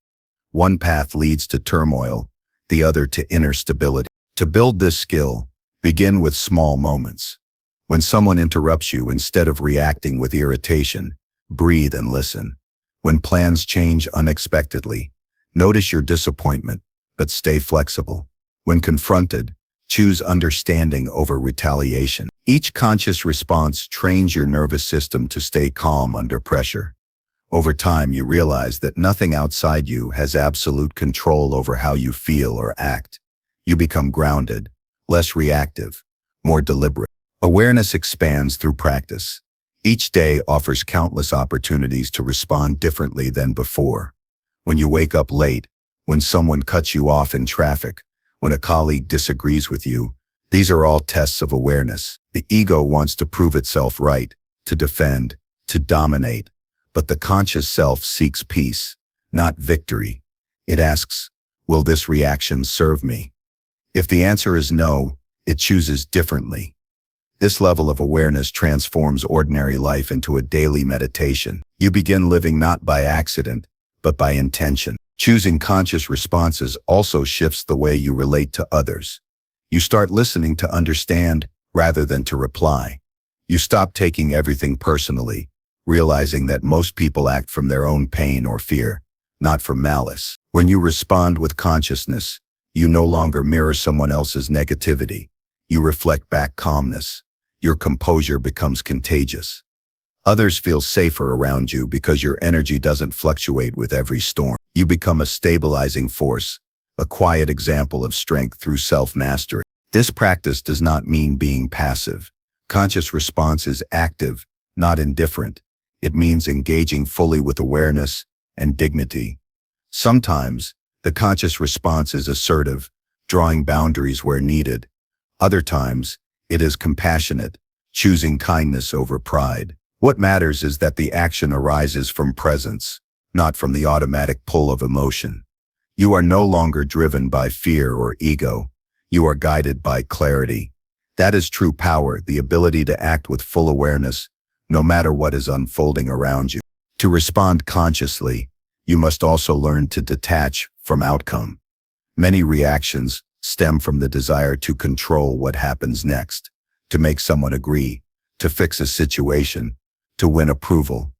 Speaker 1: One path leads to turmoil, the other to inner stability. To build this skill, begin with small moments. When someone interrupts you, instead of reacting with irritation, breathe and listen. When plans change unexpectedly, notice your disappointment, but stay flexible. When confronted, choose understanding over retaliation. Each conscious response trains your nervous system to stay calm under pressure. Over time, you realize that nothing outside you has absolute control over how you feel or act. You become grounded, less reactive, more deliberate. Awareness expands through practice. Each day offers countless opportunities to respond differently than before. When you wake up late, when someone cuts you off in traffic, when a colleague disagrees with you, these are all tests of awareness. The ego wants to prove itself right, to defend, to dominate. But the conscious self seeks peace, not victory. It asks, will this reaction serve me? If the answer is no, it chooses differently. This level of awareness transforms ordinary life into a daily meditation. You begin living not by accident, but by intention. Choosing conscious responses also shifts the way you relate to others. You start listening to understand rather than to reply. You stop taking everything personally, realizing that most people act from their own pain or fear, not from malice. When you respond with consciousness, you no longer mirror someone else's negativity. You reflect back calmness. Your composure becomes contagious. Others feel safer around you because your energy doesn't fluctuate with every storm. You become a stabilizing force, a quiet example of strength through self-mastery. This practice does not mean being passive, Conscious response is active, not indifferent. It means engaging fully with awareness and dignity. Sometimes, the conscious response is assertive, drawing boundaries where needed. Other times, it is compassionate, choosing kindness over pride. What matters is that the action arises from presence, not from the automatic pull of emotion. You are no longer driven by fear or ego. You are guided by clarity. That is true power, the ability to act with full awareness, no matter what is unfolding around you. To respond consciously, you must also learn to detach from outcome. Many reactions stem from the desire to control what happens next, to make someone agree, to fix a situation, to win approval.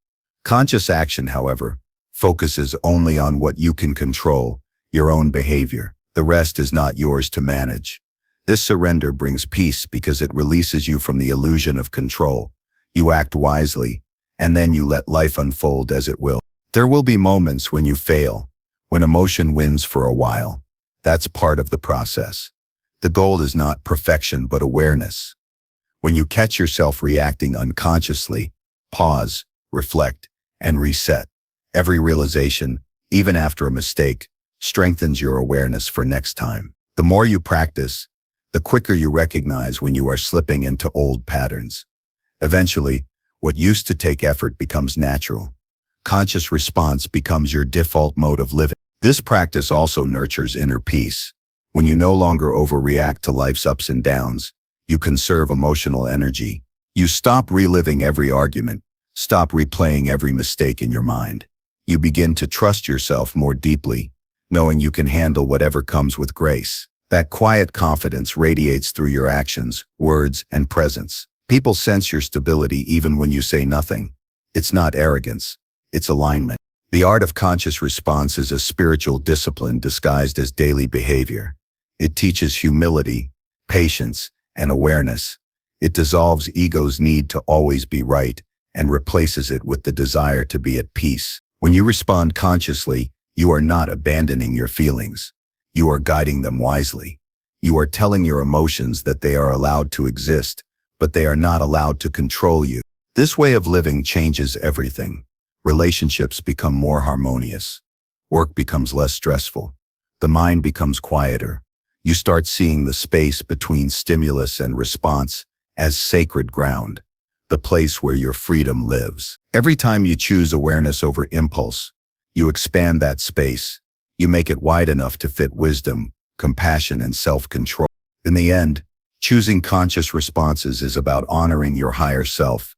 Speaker 1: Conscious action, however, focuses only on what you can control, your own behavior. The rest is not yours to manage. This surrender brings peace because it releases you from the illusion of control. You act wisely, and then you let life unfold as it will. There will be moments when you fail, when emotion wins for a while. That's part of the process. The goal is not perfection but awareness. When you catch yourself reacting unconsciously, pause, reflect, and reset. Every realization, even after a mistake, strengthens your awareness for next time. The more you practice, the quicker you recognize when you are slipping into old patterns. Eventually, what used to take effort becomes natural. Conscious response becomes your default mode of living. This practice also nurtures inner peace. When you no longer overreact to life's ups and downs, you conserve emotional energy. You stop reliving every argument, stop replaying every mistake in your mind. You begin to trust yourself more deeply, knowing you can handle whatever comes with grace. That quiet confidence radiates through your actions, words, and presence. People sense your stability even when you say nothing. It's not arrogance, it's alignment. The art of conscious response is a spiritual discipline disguised as daily behavior. It teaches humility, patience, and awareness. It dissolves ego's need to always be right and replaces it with the desire to be at peace. When you respond consciously, you are not abandoning your feelings. You are guiding them wisely. You are telling your emotions that they are allowed to exist, but they are not allowed to control you. This way of living changes everything. Relationships become more harmonious. Work becomes less stressful. The mind becomes quieter. You start seeing the space between stimulus and response as sacred ground, the place where your freedom lives. Every time you choose awareness over impulse, you expand that space. You make it wide enough to fit wisdom, compassion, and self-control. In the end, choosing conscious responses is about honoring your higher self.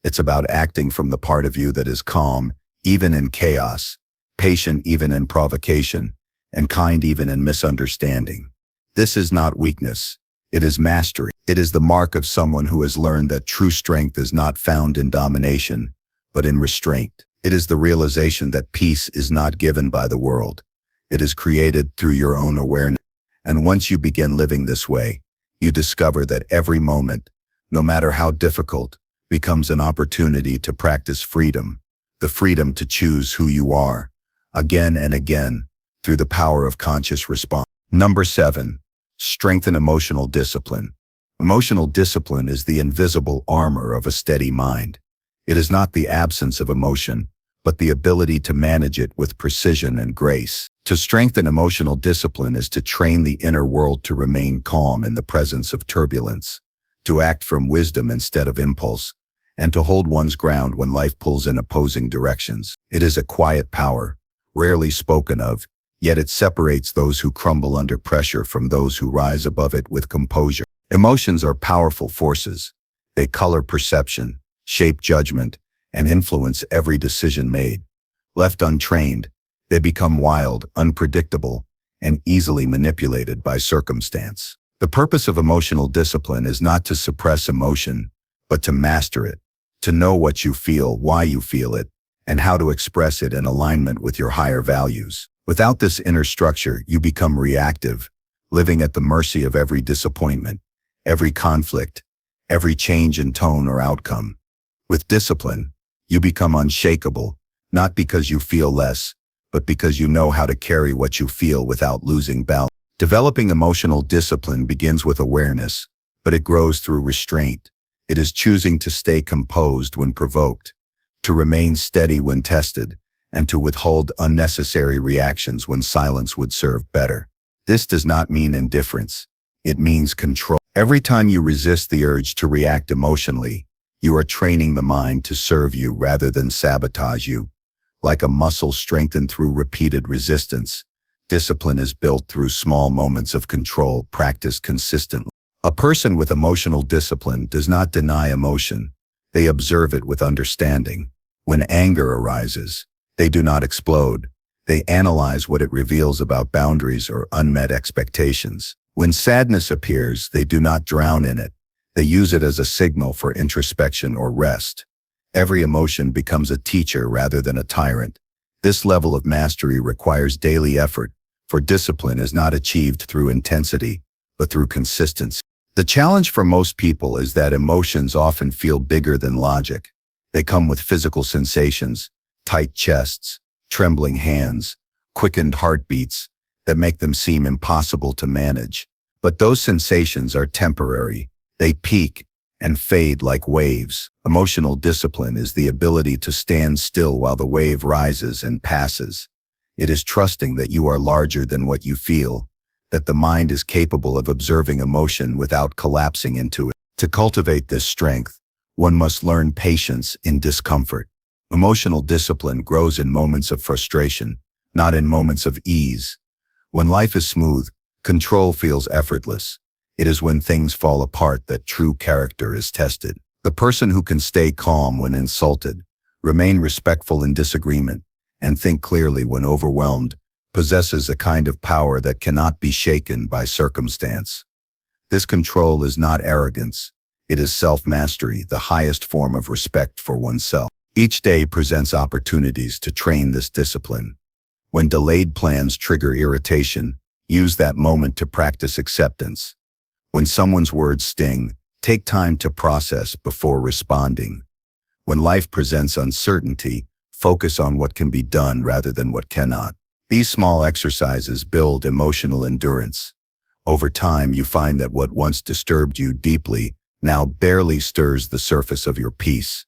Speaker 1: It's about acting from the part of you that is calm, even in chaos, patient even in provocation, and kind even in misunderstanding. This is not weakness. It is mastery. It is the mark of someone who has learned that true strength is not found in domination, but in restraint. It is the realization that peace is not given by the world. It is created through your own awareness. And once you begin living this way, you discover that every moment, no matter how difficult, becomes an opportunity to practice freedom, the freedom to choose who you are, again and again, through the power of conscious response. Number 7, strengthen emotional discipline. Emotional discipline is the invisible armor of a steady mind. It is not the absence of emotion, but the ability to manage it with precision and grace. To strengthen emotional discipline is to train the inner world to remain calm in the presence of turbulence, to act from wisdom instead of impulse, and to hold one's ground when life pulls in opposing directions. It is a quiet power, rarely spoken of, yet it separates those who crumble under pressure from those who rise above it with composure. Emotions are powerful forces. They color perception, shape judgment, and influence every decision made. Left untrained, they become wild, unpredictable, and easily manipulated by circumstance. The purpose of emotional discipline is not to suppress emotion, but to master it, to know what you feel, why you feel it, and how to express it in alignment with your higher values. Without this inner structure, you become reactive, living at the mercy of every disappointment, every conflict, every change in tone or outcome. With discipline, you become unshakable, not because you feel less, but because you know how to carry what you feel without losing balance. Developing emotional discipline begins with awareness, but it grows through restraint. It is choosing to stay composed when provoked, to remain steady when tested, and to withhold unnecessary reactions when silence would serve better. This does not mean indifference. It means control. Every time you resist the urge to react emotionally, you are training the mind to serve you rather than sabotage you. Like a muscle strengthened through repeated resistance, discipline is built through small moments of control practiced consistently. A person with emotional discipline does not deny emotion. They observe it with understanding. When anger arises, they do not explode. They analyze what it reveals about boundaries or unmet expectations. When sadness appears, they do not drown in it. They use it as a signal for introspection or rest. Every emotion becomes a teacher rather than a tyrant. This level of mastery requires daily effort, for discipline is not achieved through intensity, but through consistency. The challenge for most people is that emotions often feel bigger than logic. They come with physical sensations, tight chests, trembling hands, quickened heartbeats that make them seem impossible to manage. But those sensations are temporary. They peak and fade like waves. Emotional discipline is the ability to stand still while the wave rises and passes. It is trusting that you are larger than what you feel, that the mind is capable of observing emotion without collapsing into it. To cultivate this strength, one must learn patience in discomfort. Emotional discipline grows in moments of frustration, not in moments of ease. When life is smooth, control feels effortless. It is when things fall apart that true character is tested. The person who can stay calm when insulted, remain respectful in disagreement, and think clearly when overwhelmed, possesses a kind of power that cannot be shaken by circumstance. This control is not arrogance. It is self-mastery, the highest form of respect for oneself. Each day presents opportunities to train this discipline. When delayed plans trigger irritation, use that moment to practice acceptance. When someone's words sting, take time to process before responding. When life presents uncertainty, focus on what can be done rather than what cannot. These small exercises build emotional endurance. Over time, you find that what once disturbed you deeply now barely stirs the surface of your peace.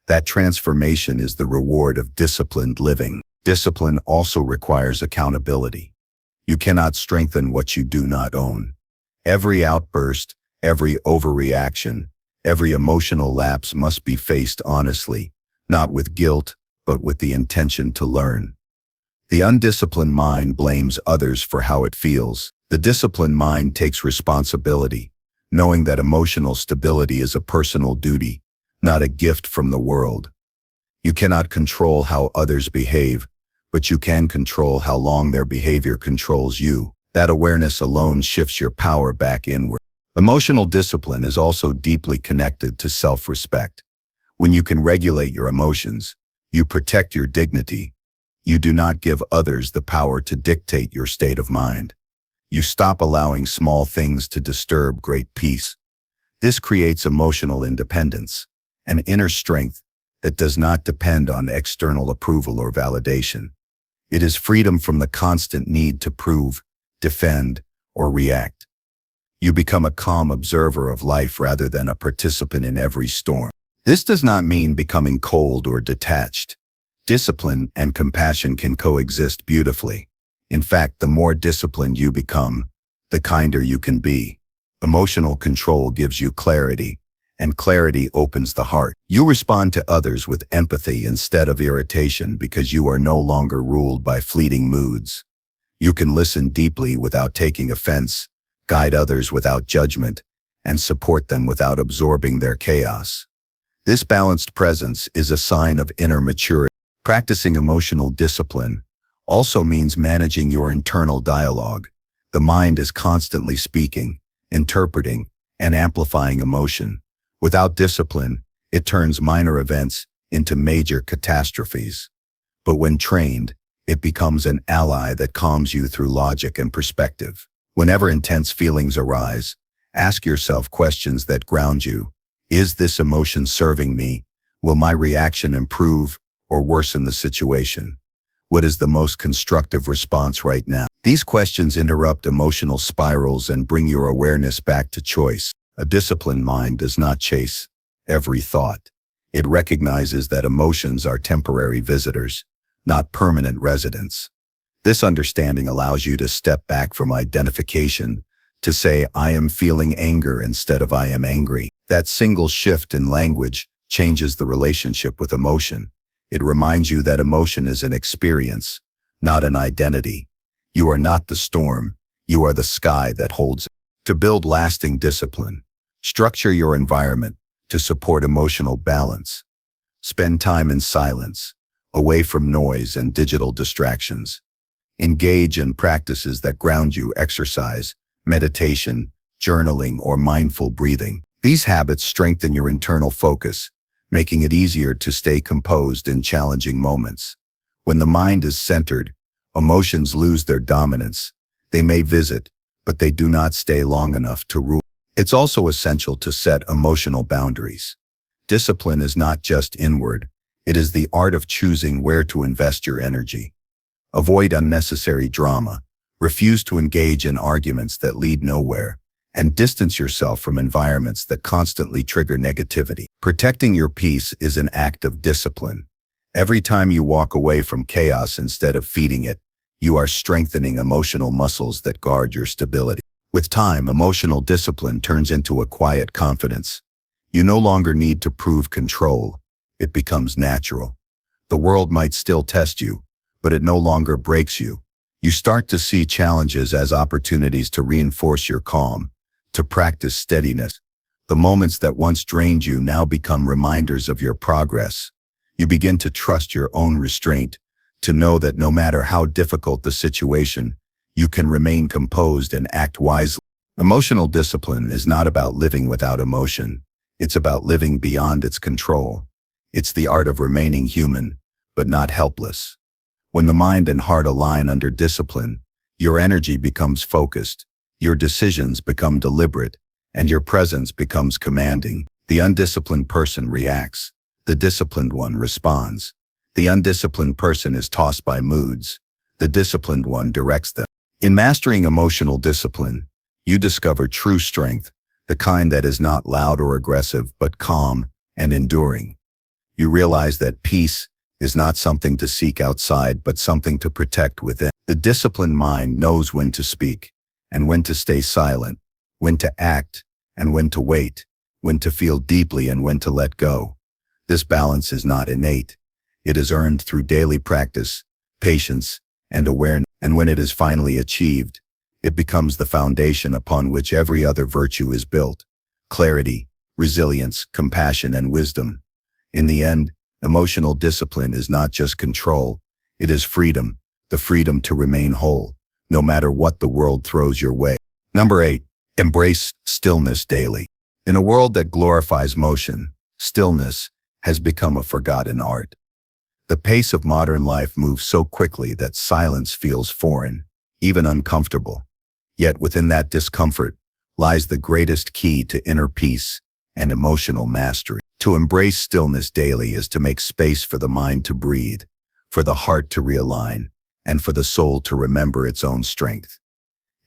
Speaker 1: That transformation is the reward of disciplined living. Discipline also requires accountability. You cannot strengthen what you do not own. Every outburst, every overreaction, every emotional lapse must be faced honestly, not with guilt, but with the intention to learn. The undisciplined mind blames others for how it feels. The disciplined mind takes responsibility, knowing that emotional stability is a personal duty, not a gift from the world. You cannot control how others behave, but you can control how long their behavior controls you. That awareness alone shifts your power back inward. Emotional discipline is also deeply connected to self-respect. When you can regulate your emotions, you protect your dignity. You do not give others the power to dictate your state of mind. You stop allowing small things to disturb great peace. This creates emotional independence, an inner strength that does not depend on external approval or validation. It is freedom from the constant need to prove, defend, or react. You become a calm observer of life rather than a participant in every storm. This does not mean becoming cold or detached. Discipline and compassion can coexist beautifully. In fact, the more disciplined you become, the kinder you can be. Emotional control gives you clarity, and clarity opens the heart. You respond to others with empathy instead of irritation because you are no longer ruled by fleeting moods. You can listen deeply without taking offense, guide others without judgment, and support them without absorbing their chaos. This balanced presence is a sign of inner maturity. Practicing emotional discipline also means managing your internal dialogue. The mind is constantly speaking, interpreting, and amplifying emotion. Without discipline, it turns minor events into major catastrophes. But when trained, it becomes an ally that calms you through logic and perspective. Whenever intense feelings arise, ask yourself questions that ground you. Is this emotion serving me? Will my reaction improve or worsen the situation? What is the most constructive response right now? These questions interrupt emotional spirals and bring your awareness back to choice. A disciplined mind does not chase every thought. It recognizes that emotions are temporary visitors, not permanent residents. This understanding allows you to step back from identification to say, I am feeling anger instead of I am angry. That single shift in language changes the relationship with emotion. It reminds you that emotion is an experience, not an identity. You are not the storm. You are the sky that holds it. To build lasting discipline, structure your environment to support emotional balance. Spend time in silence, away from noise and digital distractions. Engage in practices that ground you: exercise, meditation, journaling, or mindful breathing. These habits strengthen your internal focus, making it easier to stay composed in challenging moments. When the mind is centered, emotions lose their dominance. They may visit, but they do not stay long enough to rule. It's also essential to set emotional boundaries. Discipline is not just inward, it is the art of choosing where to invest your energy. Avoid unnecessary drama, refuse to engage in arguments that lead nowhere, and distance yourself from environments that constantly trigger negativity. Protecting your peace is an act of discipline. Every time you walk away from chaos instead of feeding it, you are strengthening emotional muscles that guard your stability. With time, emotional discipline turns into a quiet confidence. You no longer need to prove control. It becomes natural. The world might still test you, but it no longer breaks you. You start to see challenges as opportunities to reinforce your calm, to practice steadiness. The moments that once drained you now become reminders of your progress. You begin to trust your own restraint, to know that no matter how difficult the situation, you can remain composed and act wisely. Emotional discipline is not about living without emotion. It's about living beyond its control. It's the art of remaining human, but not helpless. When the mind and heart align under discipline, your energy becomes focused, your decisions become deliberate, and your presence becomes commanding. The undisciplined person reacts. The disciplined one responds. The undisciplined person is tossed by moods. The disciplined one directs them. In mastering emotional discipline, you discover true strength, the kind that is not loud or aggressive, but calm and enduring. You realize that peace is not something to seek outside, but something to protect within. The disciplined mind knows when to speak and when to stay silent, when to act and when to wait, when to feel deeply and when to let go. This balance is not innate. It is earned through daily practice, patience, and awareness. And when it is finally achieved, it becomes the foundation upon which every other virtue is built: clarity, resilience, compassion, and wisdom. In the end, emotional discipline is not just control, it is freedom, the freedom to remain whole, no matter what the world throws your way. Number 8, embrace stillness daily. In a world that glorifies motion, stillness has become a forgotten art. The pace of modern life moves so quickly that silence feels foreign, even uncomfortable. Yet within that discomfort lies the greatest key to inner peace and emotional mastery. To embrace stillness daily is to make space for the mind to breathe, for the heart to realign, and for the soul to remember its own strength.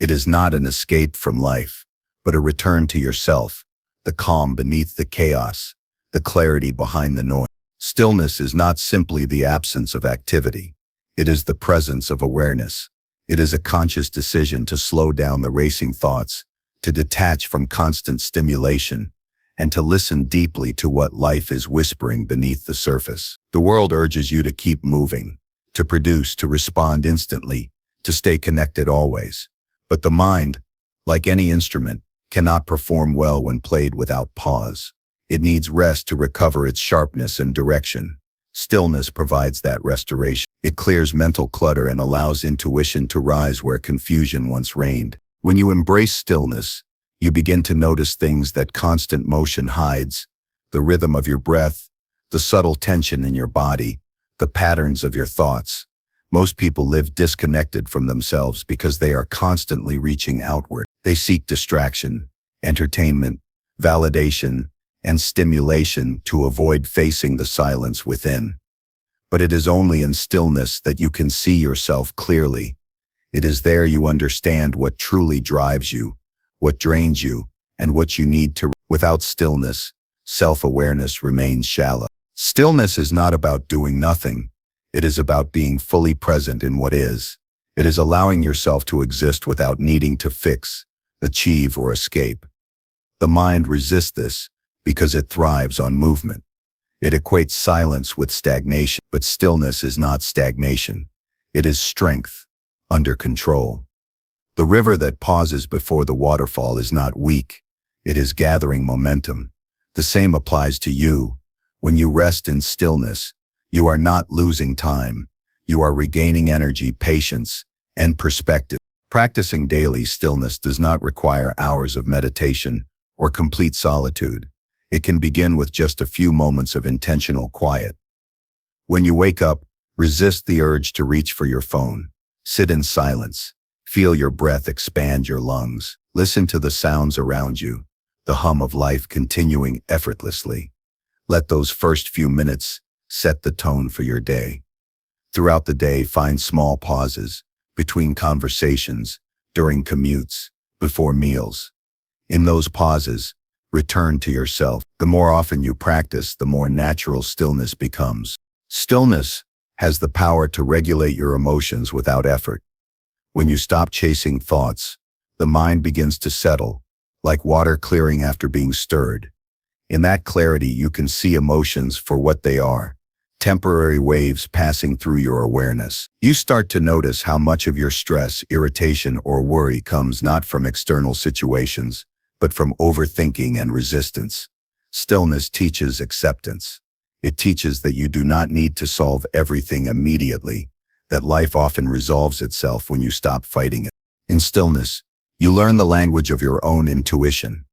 Speaker 1: It is not an escape from life, but a return to yourself, the calm beneath the chaos, the clarity behind the noise. Stillness is not simply the absence of activity. It is the presence of awareness. It is a conscious decision to slow down the racing thoughts, to detach from constant stimulation, and to listen deeply to what life is whispering beneath the surface. The world urges you to keep moving, to produce, to respond instantly, to stay connected always. But the mind, like any instrument, cannot perform well when played without pause. It needs rest to recover its sharpness and direction. Stillness provides that restoration. It clears mental clutter and allows intuition to rise where confusion once reigned. When you embrace stillness, you begin to notice things that constant motion hides: the rhythm of your breath, the subtle tension in your body, the patterns of your thoughts. Most people live disconnected from themselves because they are constantly reaching outward. They seek distraction, entertainment, validation, and stimulation to avoid facing the silence within. But it is only in stillness that you can see yourself clearly. It is there you understand what truly drives you, what drains you, and what you need to. Without stillness, self-awareness remains shallow. Stillness is not about doing nothing. It is about being fully present in what is. It is allowing yourself to exist without needing to fix, achieve, or escape. The mind resists this because it thrives on movement. It equates silence with stagnation, but stillness is not stagnation. It is strength, under control. The river that pauses before the waterfall is not weak. It is gathering momentum. The same applies to you. When you rest in stillness, you are not losing time. You are regaining energy, patience, and perspective. Practicing daily stillness does not require hours of meditation or complete solitude. It can begin with just a few moments of intentional quiet. When you wake up, resist the urge to reach for your phone. Sit in silence. Feel your breath expand your lungs. Listen to the sounds around you, the hum of life continuing effortlessly. Let those first few minutes set the tone for your day. Throughout the day, find small pauses, between conversations, during commutes, before meals. In those pauses, return to yourself. The more often you practice, the more natural stillness becomes. Stillness has the power to regulate your emotions without effort. When you stop chasing thoughts, the mind begins to settle, like water clearing after being stirred. In that clarity, you can see emotions for what they are, temporary waves passing through your awareness. You start to notice how much of your stress, irritation, or worry comes not from external situations, but from overthinking and resistance. Stillness teaches acceptance. It teaches that you do not need to solve everything immediately, that life often resolves itself when you stop fighting it. In stillness, you learn the language of your own intuition.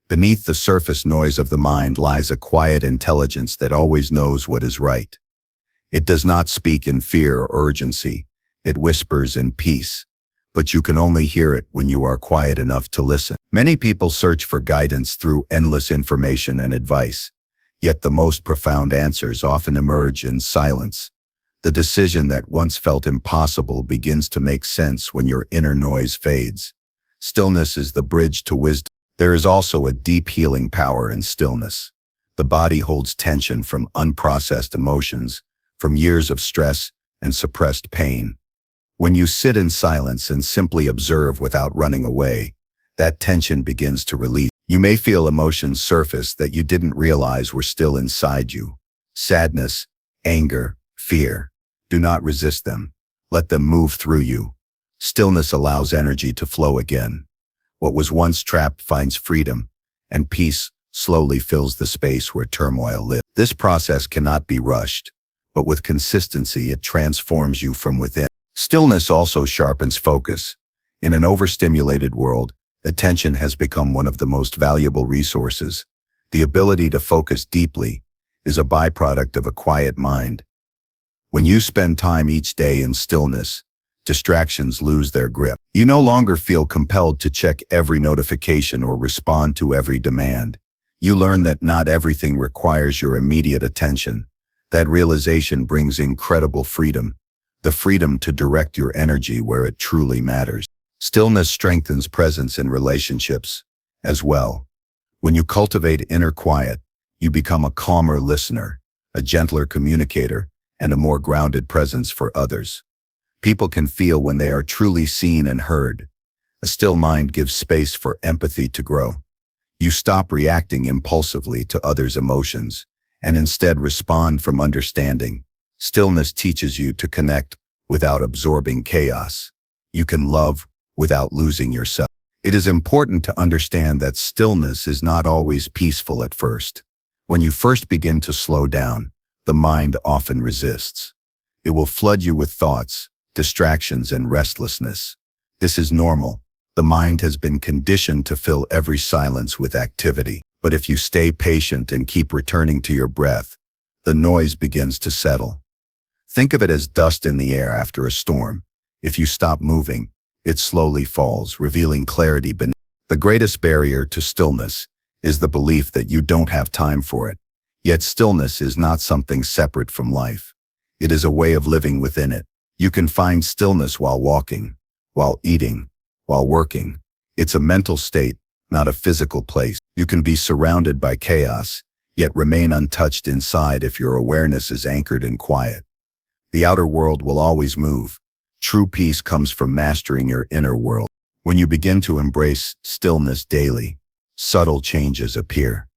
Speaker 1: Beneath the surface noise of the mind lies a quiet intelligence that always knows what is right. It does not speak in fear or urgency. It whispers in peace. But you can only hear it when you are quiet enough to listen. Many people search for guidance through endless information and advice, yet the most profound answers often emerge in silence. The decision that once felt impossible begins to make sense when your inner noise fades. Stillness is the bridge to wisdom. There is also a deep healing power in stillness. The body holds tension from unprocessed emotions, from years of stress and suppressed pain. When you sit in silence and simply observe without running away, that tension begins to release. You may feel emotions surface that you didn't realize were still inside you. Sadness, anger, fear. Do not resist them. Let them move through you. Stillness allows energy to flow again. What was once trapped finds freedom, and peace slowly fills the space where turmoil lives. This process cannot be rushed, but with consistency it transforms you from within. Stillness also sharpens focus. In an overstimulated world, attention has become one of the most valuable resources. The ability to focus deeply is a byproduct of a quiet mind. When you spend time each day in stillness, distractions lose their grip. You no longer feel compelled to check every notification or respond to every demand. You learn that not everything requires your immediate attention. That realization brings incredible freedom. The freedom to direct your energy where it truly matters. Stillness strengthens presence in relationships as well. When you cultivate inner quiet, you become a calmer listener, a gentler communicator, and a more grounded presence for others. People can feel when they are truly seen and heard. A still mind gives space for empathy to grow. You stop reacting impulsively to others' emotions and instead respond from understanding. Stillness teaches you to connect without absorbing chaos. You can love without losing yourself. It is important to understand that stillness is not always peaceful at first. When you first begin to slow down, the mind often resists. It will flood you with thoughts, distractions, and restlessness. This is normal. The mind has been conditioned to fill every silence with activity. But if you stay patient and keep returning to your breath, the noise begins to settle. Think of it as dust in the air after a storm. If you stop moving, it slowly falls, revealing clarity beneath. The greatest barrier to stillness is the belief that you don't have time for it. Yet stillness is not something separate from life. It is a way of living within it. You can find stillness while walking, while eating, while working. It's a mental state, not a physical place. You can be surrounded by chaos, yet remain untouched inside if your awareness is anchored in quiet. The outer world will always move. True peace comes from mastering your inner world. When you begin to embrace stillness daily, subtle changes appear.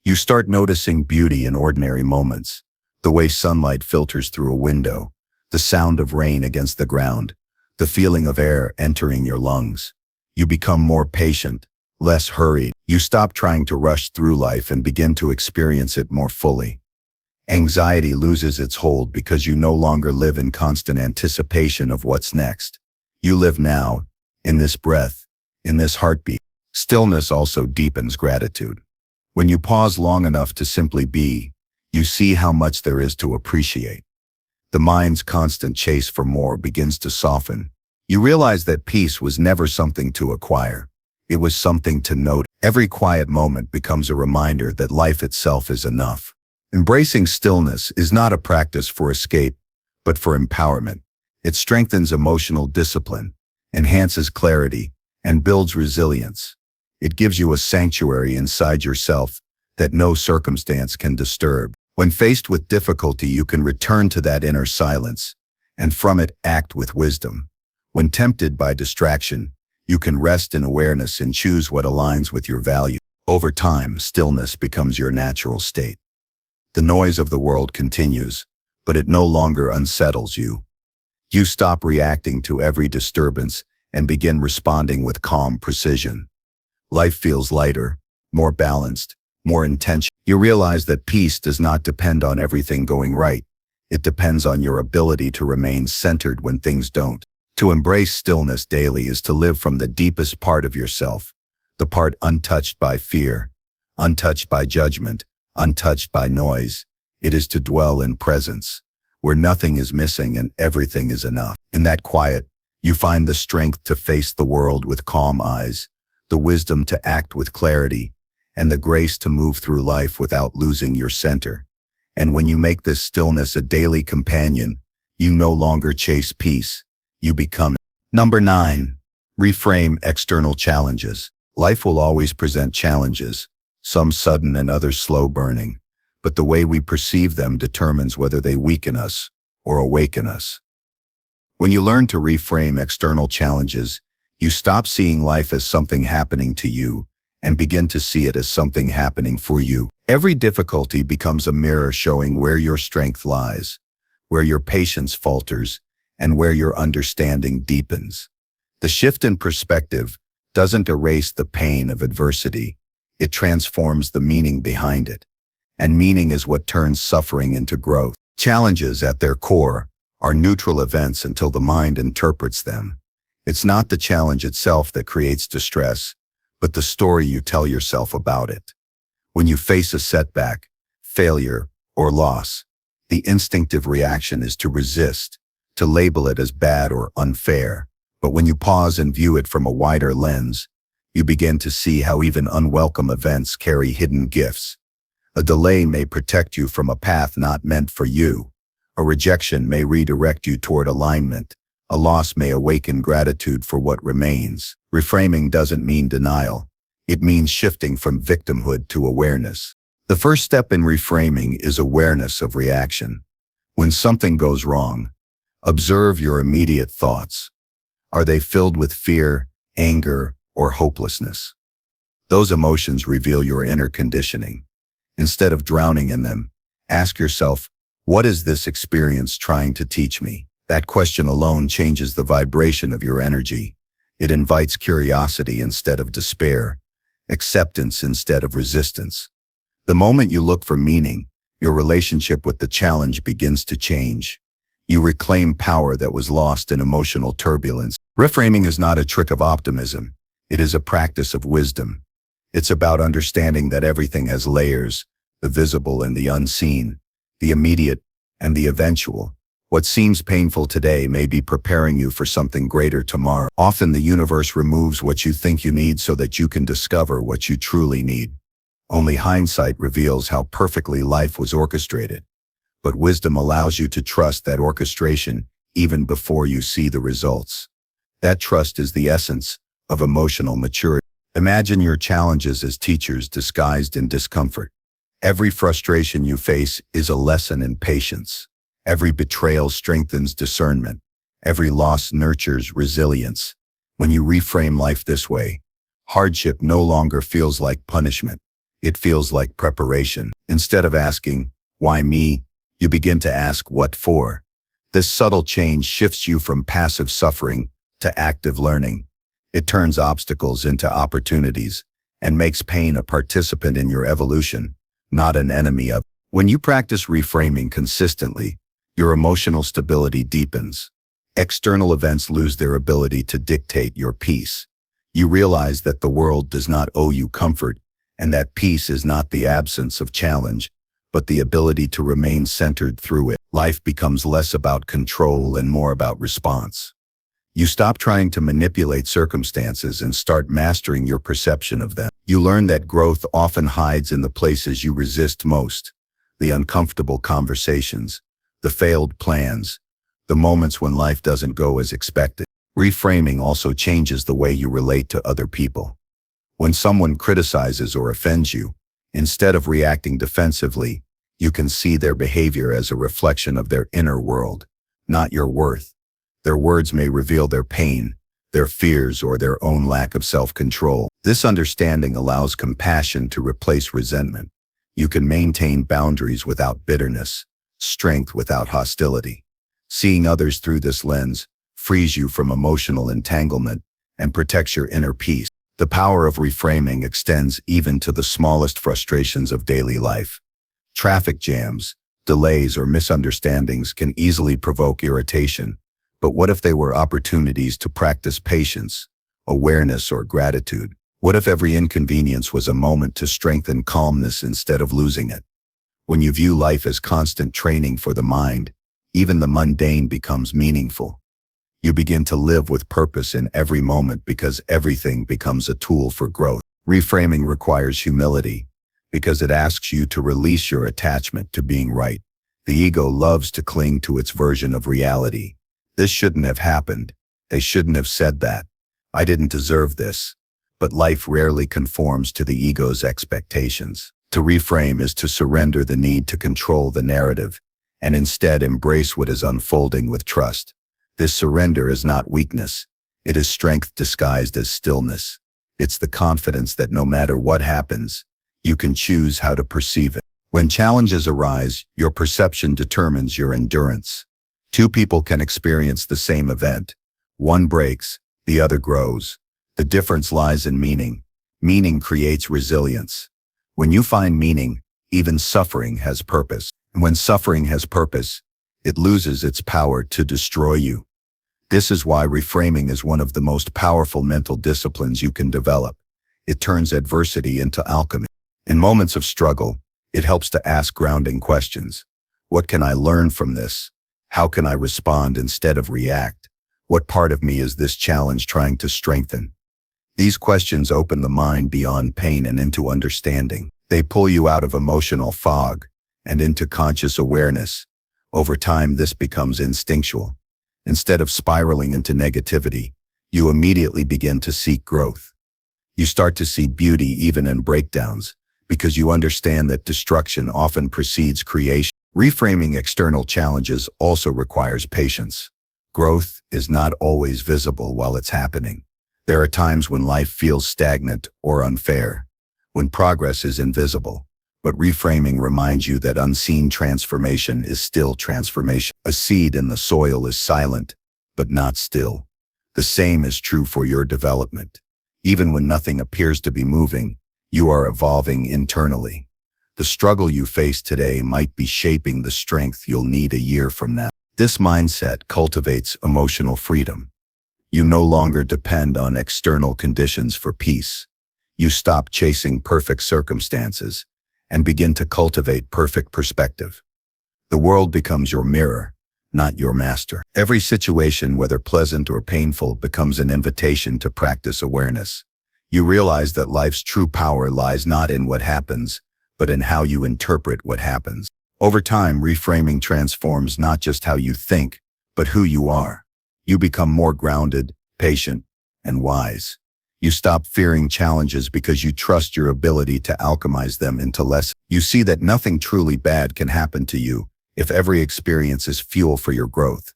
Speaker 1: You start noticing beauty in ordinary moments, the way sunlight filters through a window, the sound of rain against the ground, the feeling of air entering your lungs. You become more patient, less hurried. You stop trying to rush through life and begin to experience it more fully. Anxiety loses its hold because you no longer live in constant anticipation of what's next. You live now, in this breath, in this heartbeat. Stillness also deepens gratitude. When you pause long enough to simply be, you see how much there is to appreciate. The mind's constant chase for more begins to soften. You realize that peace was never something to acquire. It was something to note. Every quiet moment becomes a reminder that life itself is enough. Embracing stillness is not a practice for escape, but for empowerment. It strengthens emotional discipline, enhances clarity, and builds resilience. It gives you a sanctuary inside yourself that no circumstance can disturb. When faced with difficulty, you can return to that inner silence, and from it act with wisdom. When tempted by distraction, you can rest in awareness and choose what aligns with your value. Over time, stillness becomes your natural state. The noise of the world continues, but it no longer unsettles you. You stop reacting to every disturbance and begin responding with calm precision. Life feels lighter, more balanced, more intentional. You realize that peace does not depend on everything going right. It depends on your ability to remain centered when things don't. To embrace stillness daily is to live from the deepest part of yourself, the part untouched by fear, untouched by judgment, untouched by noise. It is to dwell in presence, where nothing is missing and everything is enough. In that quiet, you find the strength to face the world with calm eyes, the wisdom to act with clarity, and the grace to move through life without losing your center. And when you make this stillness a daily companion, you no longer chase peace. You become it. Number 9. Reframe external challenges. Life will always present challenges, some sudden and others slow burning, but the way we perceive them determines whether they weaken us or awaken us. When you learn to reframe external challenges, you stop seeing life as something happening to you and begin to see it as something happening for you. Every difficulty becomes a mirror showing where your strength lies, where your patience falters, and where your understanding deepens. The shift in perspective doesn't erase the pain of adversity. It transforms the meaning behind it. And meaning is what turns suffering into growth. Challenges, at their core, are neutral events until the mind interprets them. It's not the challenge itself that creates distress, but the story you tell yourself about it. When you face a setback, failure, or loss, the instinctive reaction is to resist, to label it as bad or unfair. But when you pause and view it from a wider lens, you begin to see how even unwelcome events carry hidden gifts. A delay may protect you from a path not meant for you. A rejection may redirect you toward alignment. A loss may awaken gratitude for what remains. Reframing doesn't mean denial. It means shifting from victimhood to awareness. The first step in reframing is awareness of reaction. When something goes wrong, observe your immediate thoughts. Are they filled with fear, anger, or hopelessness? Those emotions reveal your inner conditioning. Instead of drowning in them, ask yourself, what is this experience trying to teach me? That question alone changes the vibration of your energy. It invites curiosity instead of despair, acceptance instead of resistance. The moment you look for meaning, your relationship with the challenge begins to change. You reclaim power that was lost in emotional turbulence. Reframing is not a trick of optimism. It is a practice of wisdom. It's about understanding that everything has layers, the visible and the unseen, the immediate and the eventual. What seems painful today may be preparing you for something greater tomorrow. Often the universe removes what you think you need so that you can discover what you truly need. Only hindsight reveals how perfectly life was orchestrated. But wisdom allows you to trust that orchestration even before you see the results. That trust is the essence of emotional maturity. Imagine your challenges as teachers disguised in discomfort. Every frustration you face is a lesson in patience. Every betrayal strengthens discernment. Every loss nurtures resilience. When you reframe life this way, hardship no longer feels like punishment. It feels like preparation. Instead of asking, "Why me?" you begin to ask, "What for?" This subtle change shifts you from passive suffering to active learning. It turns obstacles into opportunities and makes pain a participant in your evolution, not an enemy of. When you practice reframing consistently, your emotional stability deepens. External events lose their ability to dictate your peace. You realize that the world does not owe you comfort, and that peace is not the absence of challenge, but the ability to remain centered through it. Life becomes less about control and more about response. You stop trying to manipulate circumstances and start mastering your perception of them. You learn that growth often hides in the places you resist most: the uncomfortable conversations, the failed plans, the moments when life doesn't go as expected. Reframing also changes the way you relate to other people. When someone criticizes or offends you, instead of reacting defensively, you can see their behavior as a reflection of their inner world, not your worth. Their words may reveal their pain, their fears, or their own lack of self-control. This understanding allows compassion to replace resentment. You can maintain boundaries without bitterness, strength without hostility. Seeing others through this lens frees you from emotional entanglement and protects your inner peace. The power of reframing extends even to the smallest frustrations of daily life. Traffic jams, delays, or misunderstandings can easily provoke irritation. But what if they were opportunities to practice patience, awareness, or gratitude? What if every inconvenience was a moment to strengthen calmness instead of losing it? When you view life as constant training for the mind, even the mundane becomes meaningful. You begin to live with purpose in every moment because everything becomes a tool for growth. Reframing requires humility because it asks you to release your attachment to being right. The ego loves to cling to its version of reality. This shouldn't have happened. They shouldn't have said that. I didn't deserve this. But life rarely conforms to the ego's expectations. To reframe is to surrender the need to control the narrative and instead embrace what is unfolding with trust. This surrender is not weakness. It is strength disguised as stillness. It's the confidence that no matter what happens, you can choose how to perceive it. When challenges arise, your perception determines your endurance. Two people can experience the same event. One breaks, the other grows. The difference lies in meaning. Meaning creates resilience. When you find meaning, even suffering has purpose. And when suffering has purpose, it loses its power to destroy you. This is why reframing is one of the most powerful mental disciplines you can develop. It turns adversity into alchemy. In moments of struggle, it helps to ask grounding questions. What can I learn from this? How can I respond instead of react? What part of me is this challenge trying to strengthen? These questions open the mind beyond pain and into understanding. They pull you out of emotional fog and into conscious awareness. Over time, this becomes instinctual. Instead of spiraling into negativity, you immediately begin to seek growth. You start to see beauty even in breakdowns, because you understand that destruction often precedes creation. Reframing external challenges also requires patience. Growth is not always visible while it's happening. There are times when life feels stagnant or unfair, when progress is invisible. But reframing reminds you that unseen transformation is still transformation. A seed in the soil is silent, but not still. The same is true for your development. Even when nothing appears to be moving, you are evolving internally. The struggle you face today might be shaping the strength you'll need a year from now. This mindset cultivates emotional freedom. You no longer depend on external conditions for peace. You stop chasing perfect circumstances and begin to cultivate perfect perspective. The world becomes your mirror, not your master. Every situation, whether pleasant or painful, becomes an invitation to practice awareness. You realize that life's true power lies not in what happens, but in how you interpret what happens. Over time, reframing transforms not just how you think, but who you are. You become more grounded, patient, and wise. You stop fearing challenges because you trust your ability to alchemize them into lessons. You see that nothing truly bad can happen to you if every experience is fuel for your growth.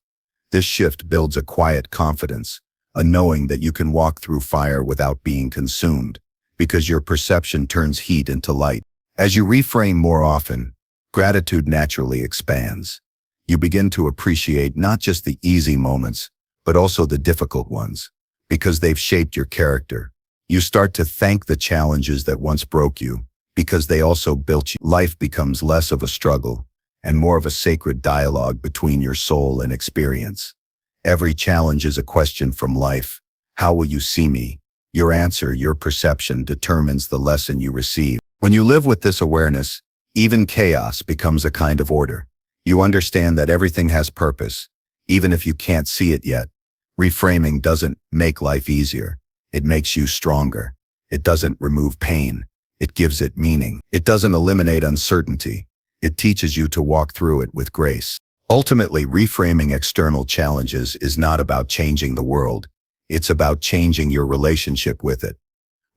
Speaker 1: This shift builds a quiet confidence, a knowing that you can walk through fire without being consumed, because your perception turns heat into light. As you reframe more often, gratitude naturally expands. You begin to appreciate not just the easy moments, but also the difficult ones, because they've shaped your character. You start to thank the challenges that once broke you, because they also built you. Life becomes less of a struggle and more of a sacred dialogue between your soul and experience. Every challenge is a question from life. How will you see me? Your answer, your perception, determines the lesson you receive. When you live with this awareness, even chaos becomes a kind of order. You understand that everything has purpose, even if you can't see it yet. Reframing doesn't make life easier. It makes you stronger. It doesn't remove pain. It gives it meaning. It doesn't eliminate uncertainty. It teaches you to walk through it with grace. Ultimately, reframing external challenges is not about changing the world. It's about changing your relationship with it.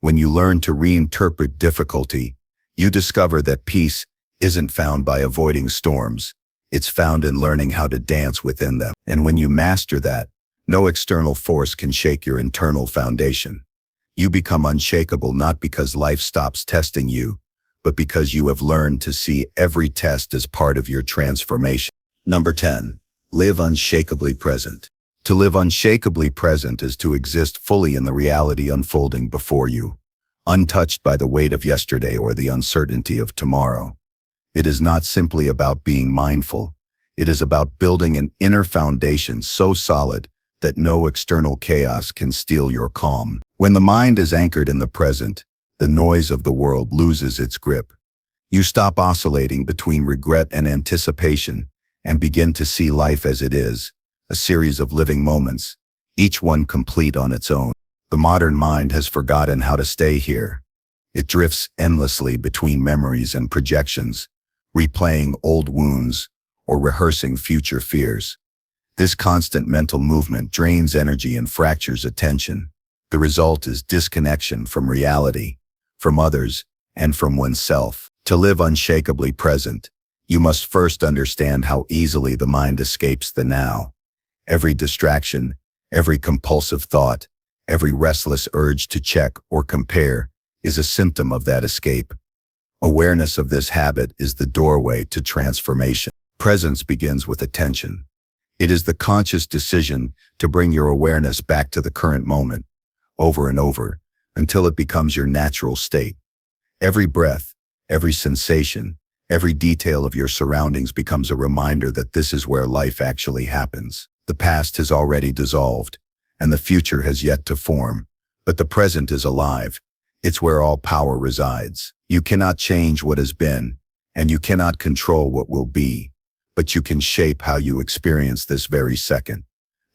Speaker 1: When you learn to reinterpret difficulty, you discover that peace isn't found by avoiding storms. It's found in learning how to dance within them. And when you master that, no external force can shake your internal foundation. You become unshakable not because life stops testing you, but because you have learned to see every test as part of your transformation. Number 10, live unshakably present. To live unshakably present is to exist fully in the reality unfolding before you, untouched by the weight of yesterday or the uncertainty of tomorrow. It is not simply about being mindful. It is about building an inner foundation so solid that no external chaos can steal your calm. When the mind is anchored in the present, the noise of the world loses its grip. You stop oscillating between regret and anticipation and begin to see life as it is, a series of living moments, each one complete on its own. The modern mind has forgotten how to stay here. It drifts endlessly between memories and projections, replaying old wounds or rehearsing future fears. This constant mental movement drains energy and fractures attention. The result is disconnection from reality, from others, and from oneself. To live unshakably present, you must first understand how easily the mind escapes the now. Every distraction, every compulsive thought, every restless urge to check or compare is a symptom of that escape. Awareness of this habit is the doorway to transformation. Presence begins with attention. It is the conscious decision to bring your awareness back to the current moment, over and over, until it becomes your natural state. Every breath, every sensation, every detail of your surroundings becomes a reminder that this is where life actually happens. The past has already dissolved, and the future has yet to form, but the present is alive. It's where all power resides. You cannot change what has been, and you cannot control what will be, but you can shape how you experience this very second.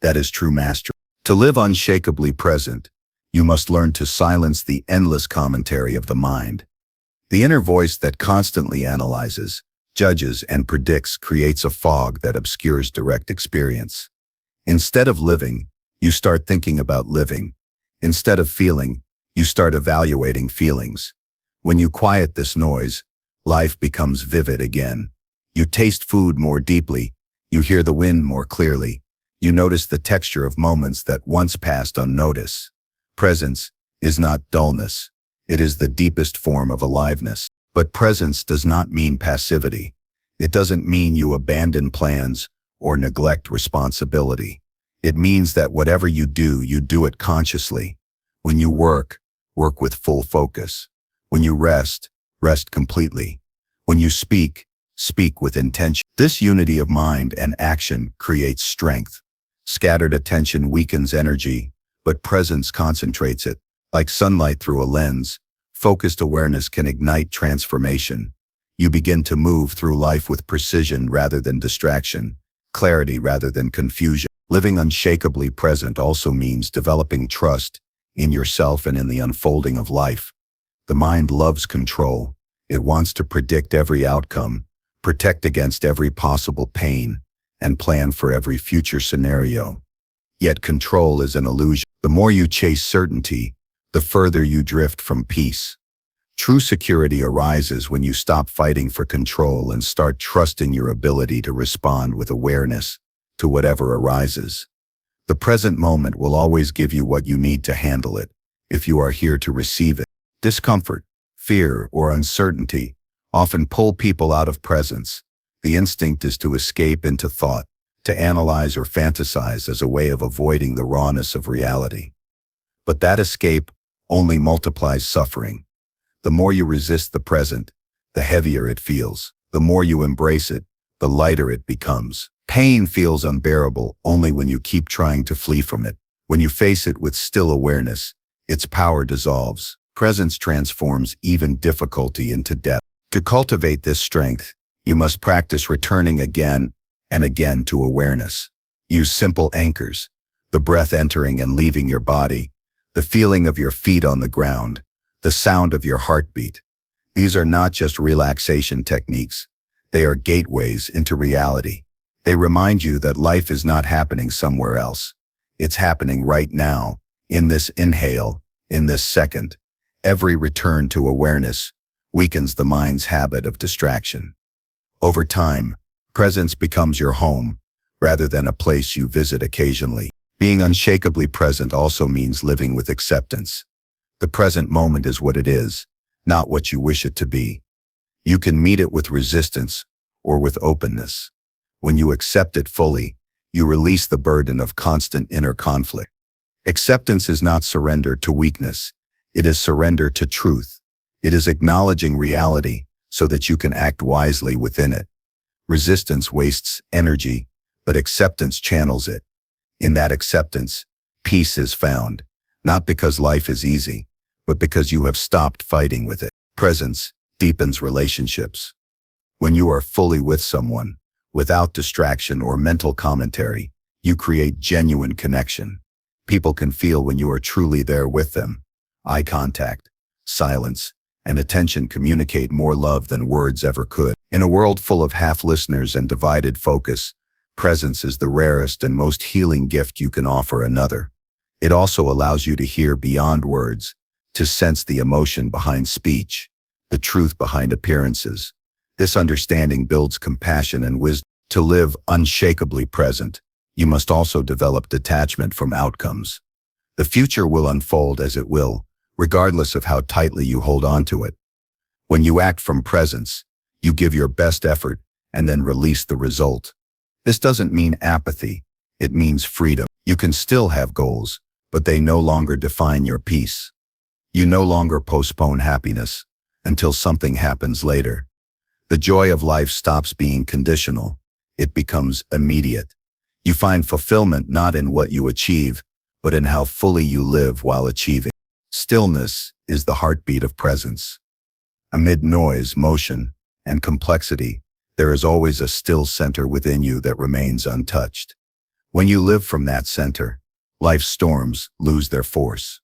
Speaker 1: That is true mastery. To live unshakably present, you must learn to silence the endless commentary of the mind. The inner voice that constantly analyzes, judges, and predicts creates a fog that obscures direct experience. Instead of living, you start thinking about living. Instead of feeling, you start evaluating feelings. When you quiet this noise, life becomes vivid again. You taste food more deeply. You hear the wind more clearly. You notice the texture of moments that once passed unnoticed. Presence is not dullness. It is the deepest form of aliveness. But presence does not mean passivity. It doesn't mean you abandon plans or neglect responsibility. It means that whatever you do it consciously. When you work with full focus. When you rest completely. When you speak with intention. This unity of mind and action creates strength. Scattered attention weakens energy, but presence concentrates it. Like sunlight through a lens, focused awareness can ignite transformation. You begin to move through life with precision rather than distraction, clarity rather than confusion. Living unshakably present also means developing trust in yourself and in the unfolding of life. The mind loves control. It wants to predict every outcome, protect against every possible pain, and plan for every future scenario. Yet control is an illusion. The more you chase certainty, the further you drift from peace. True security arises when you stop fighting for control and start trusting your ability to respond with awareness to whatever arises. The present moment will always give you what you need to handle it, if you are here to receive it. Discomfort, fear, or uncertainty often pull people out of presence. The instinct is to escape into thought, to analyze or fantasize as a way of avoiding the rawness of reality. But that escape only multiplies suffering. The more you resist the present, the heavier it feels. The more you embrace it, the lighter it becomes. Pain feels unbearable only when you keep trying to flee from it. When you face it with still awareness, its power dissolves. Presence transforms even difficulty into depth. To cultivate this strength, you must practice returning again and again to awareness. Use simple anchors, the breath entering and leaving your body, the feeling of your feet on the ground, the sound of your heartbeat. These are not just relaxation techniques. They are gateways into reality. They remind you that life is not happening somewhere else. It's happening right now, in this inhale, in this second. Every return to awareness weakens the mind's habit of distraction. Over time, presence becomes your home, rather than a place you visit occasionally. Being unshakably present also means living with acceptance. The present moment is what it is, not what you wish it to be. You can meet it with resistance or with openness. When you accept it fully, you release the burden of constant inner conflict. Acceptance is not surrender to weakness. It is surrender to truth. It is acknowledging reality so that you can act wisely within it. Resistance wastes energy, but acceptance channels it. In that acceptance, peace is found, not because life is easy, but because you have stopped fighting with it. Presence deepens relationships. When you are fully with someone, without distraction or mental commentary, you create genuine connection. People can feel when you are truly there with them. Eye contact, silence, and attention communicate more love than words ever could. In a world full of half-listeners and divided focus, presence is the rarest and most healing gift you can offer another. It also allows you to hear beyond words, to sense the emotion behind speech, the truth behind appearances. This understanding builds compassion and wisdom. To live unshakably present, you must also develop detachment from outcomes. The future will unfold as it will, regardless of how tightly you hold on to it. When you act from presence, you give your best effort and then release the result. This doesn't mean apathy, it means freedom. You can still have goals, but they no longer define your peace. You no longer postpone happiness until something happens later. The joy of life stops being conditional. It becomes immediate. You find fulfillment not in what you achieve, but in how fully you live while achieving. Stillness is the heartbeat of presence. Amid noise, motion, and complexity, there is always a still center within you that remains untouched. When you live from that center, life's storms lose their force.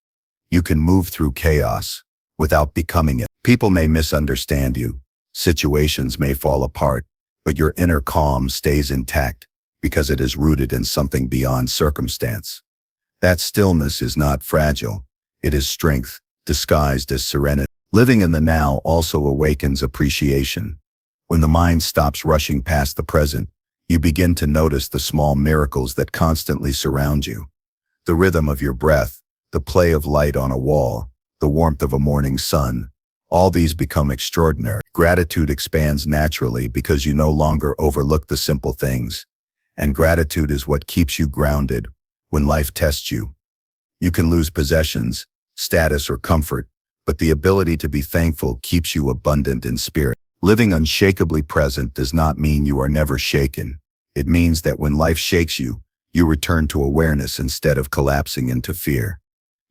Speaker 1: You can move through chaos without becoming it. People may misunderstand you. Situations may fall apart, but your inner calm stays intact because it is rooted in something beyond circumstance. That stillness is not fragile. It is strength, disguised as serenity. Living in the now also awakens appreciation. When the mind stops rushing past the present, you begin to notice the small miracles that constantly surround you. The rhythm of your breath, the play of light on a wall, the warmth of a morning sun. All these become extraordinary. Gratitude expands naturally because you no longer overlook the simple things. And gratitude is what keeps you grounded when life tests you. You can lose possessions, status, or comfort, but the ability to be thankful keeps you abundant in spirit. Living unshakably present does not mean you are never shaken. It means that when life shakes you, you return to awareness instead of collapsing into fear.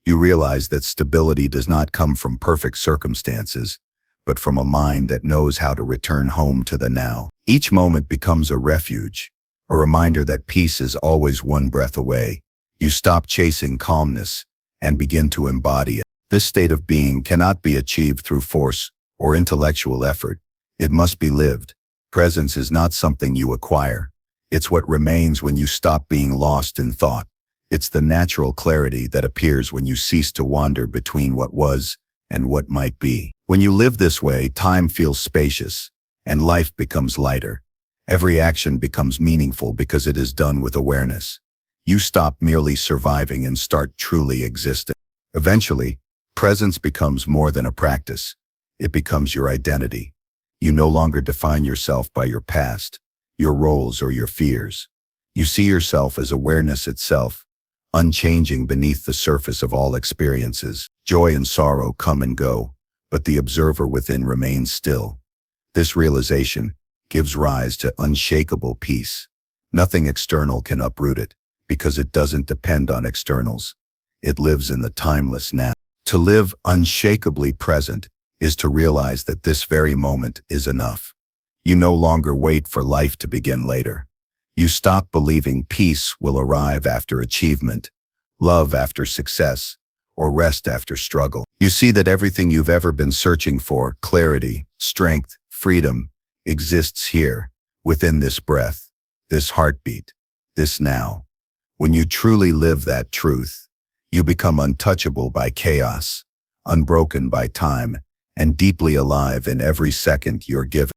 Speaker 1: You realize that stability does not come from perfect circumstances, but from a mind that knows how to return home to the now. Each moment becomes a refuge, a reminder that peace is always one breath away. You stop chasing calmness and begin to embody it. This state of being cannot be achieved through force or intellectual effort. It must be lived. Presence is not something you acquire. It's what remains when you stop being lost in thought. It's the natural clarity that appears when you cease to wander between what was and what might be. When you live this way, time feels spacious, and life becomes lighter. Every action becomes meaningful because it is done with awareness. You stop merely surviving and start truly existing. Eventually, presence becomes more than a practice. It becomes your identity. You no longer define yourself by your past, your roles, or your fears. You see yourself as awareness itself, unchanging beneath the surface of all experiences. Joy and sorrow come and go, but the observer within remains still. This realization gives rise to unshakable peace. Nothing external can uproot it, because it doesn't depend on externals. It lives in the timeless now. To live unshakably present is to realize that this very moment is enough. You no longer wait for life to begin later. You stop believing peace will arrive after achievement, love after success, or rest after struggle. You see that everything you've ever been searching for, clarity, strength, freedom, exists here, within this breath, this heartbeat, this now. When you truly live that truth, you become untouchable by chaos, unbroken by time, and deeply alive in every second you're given.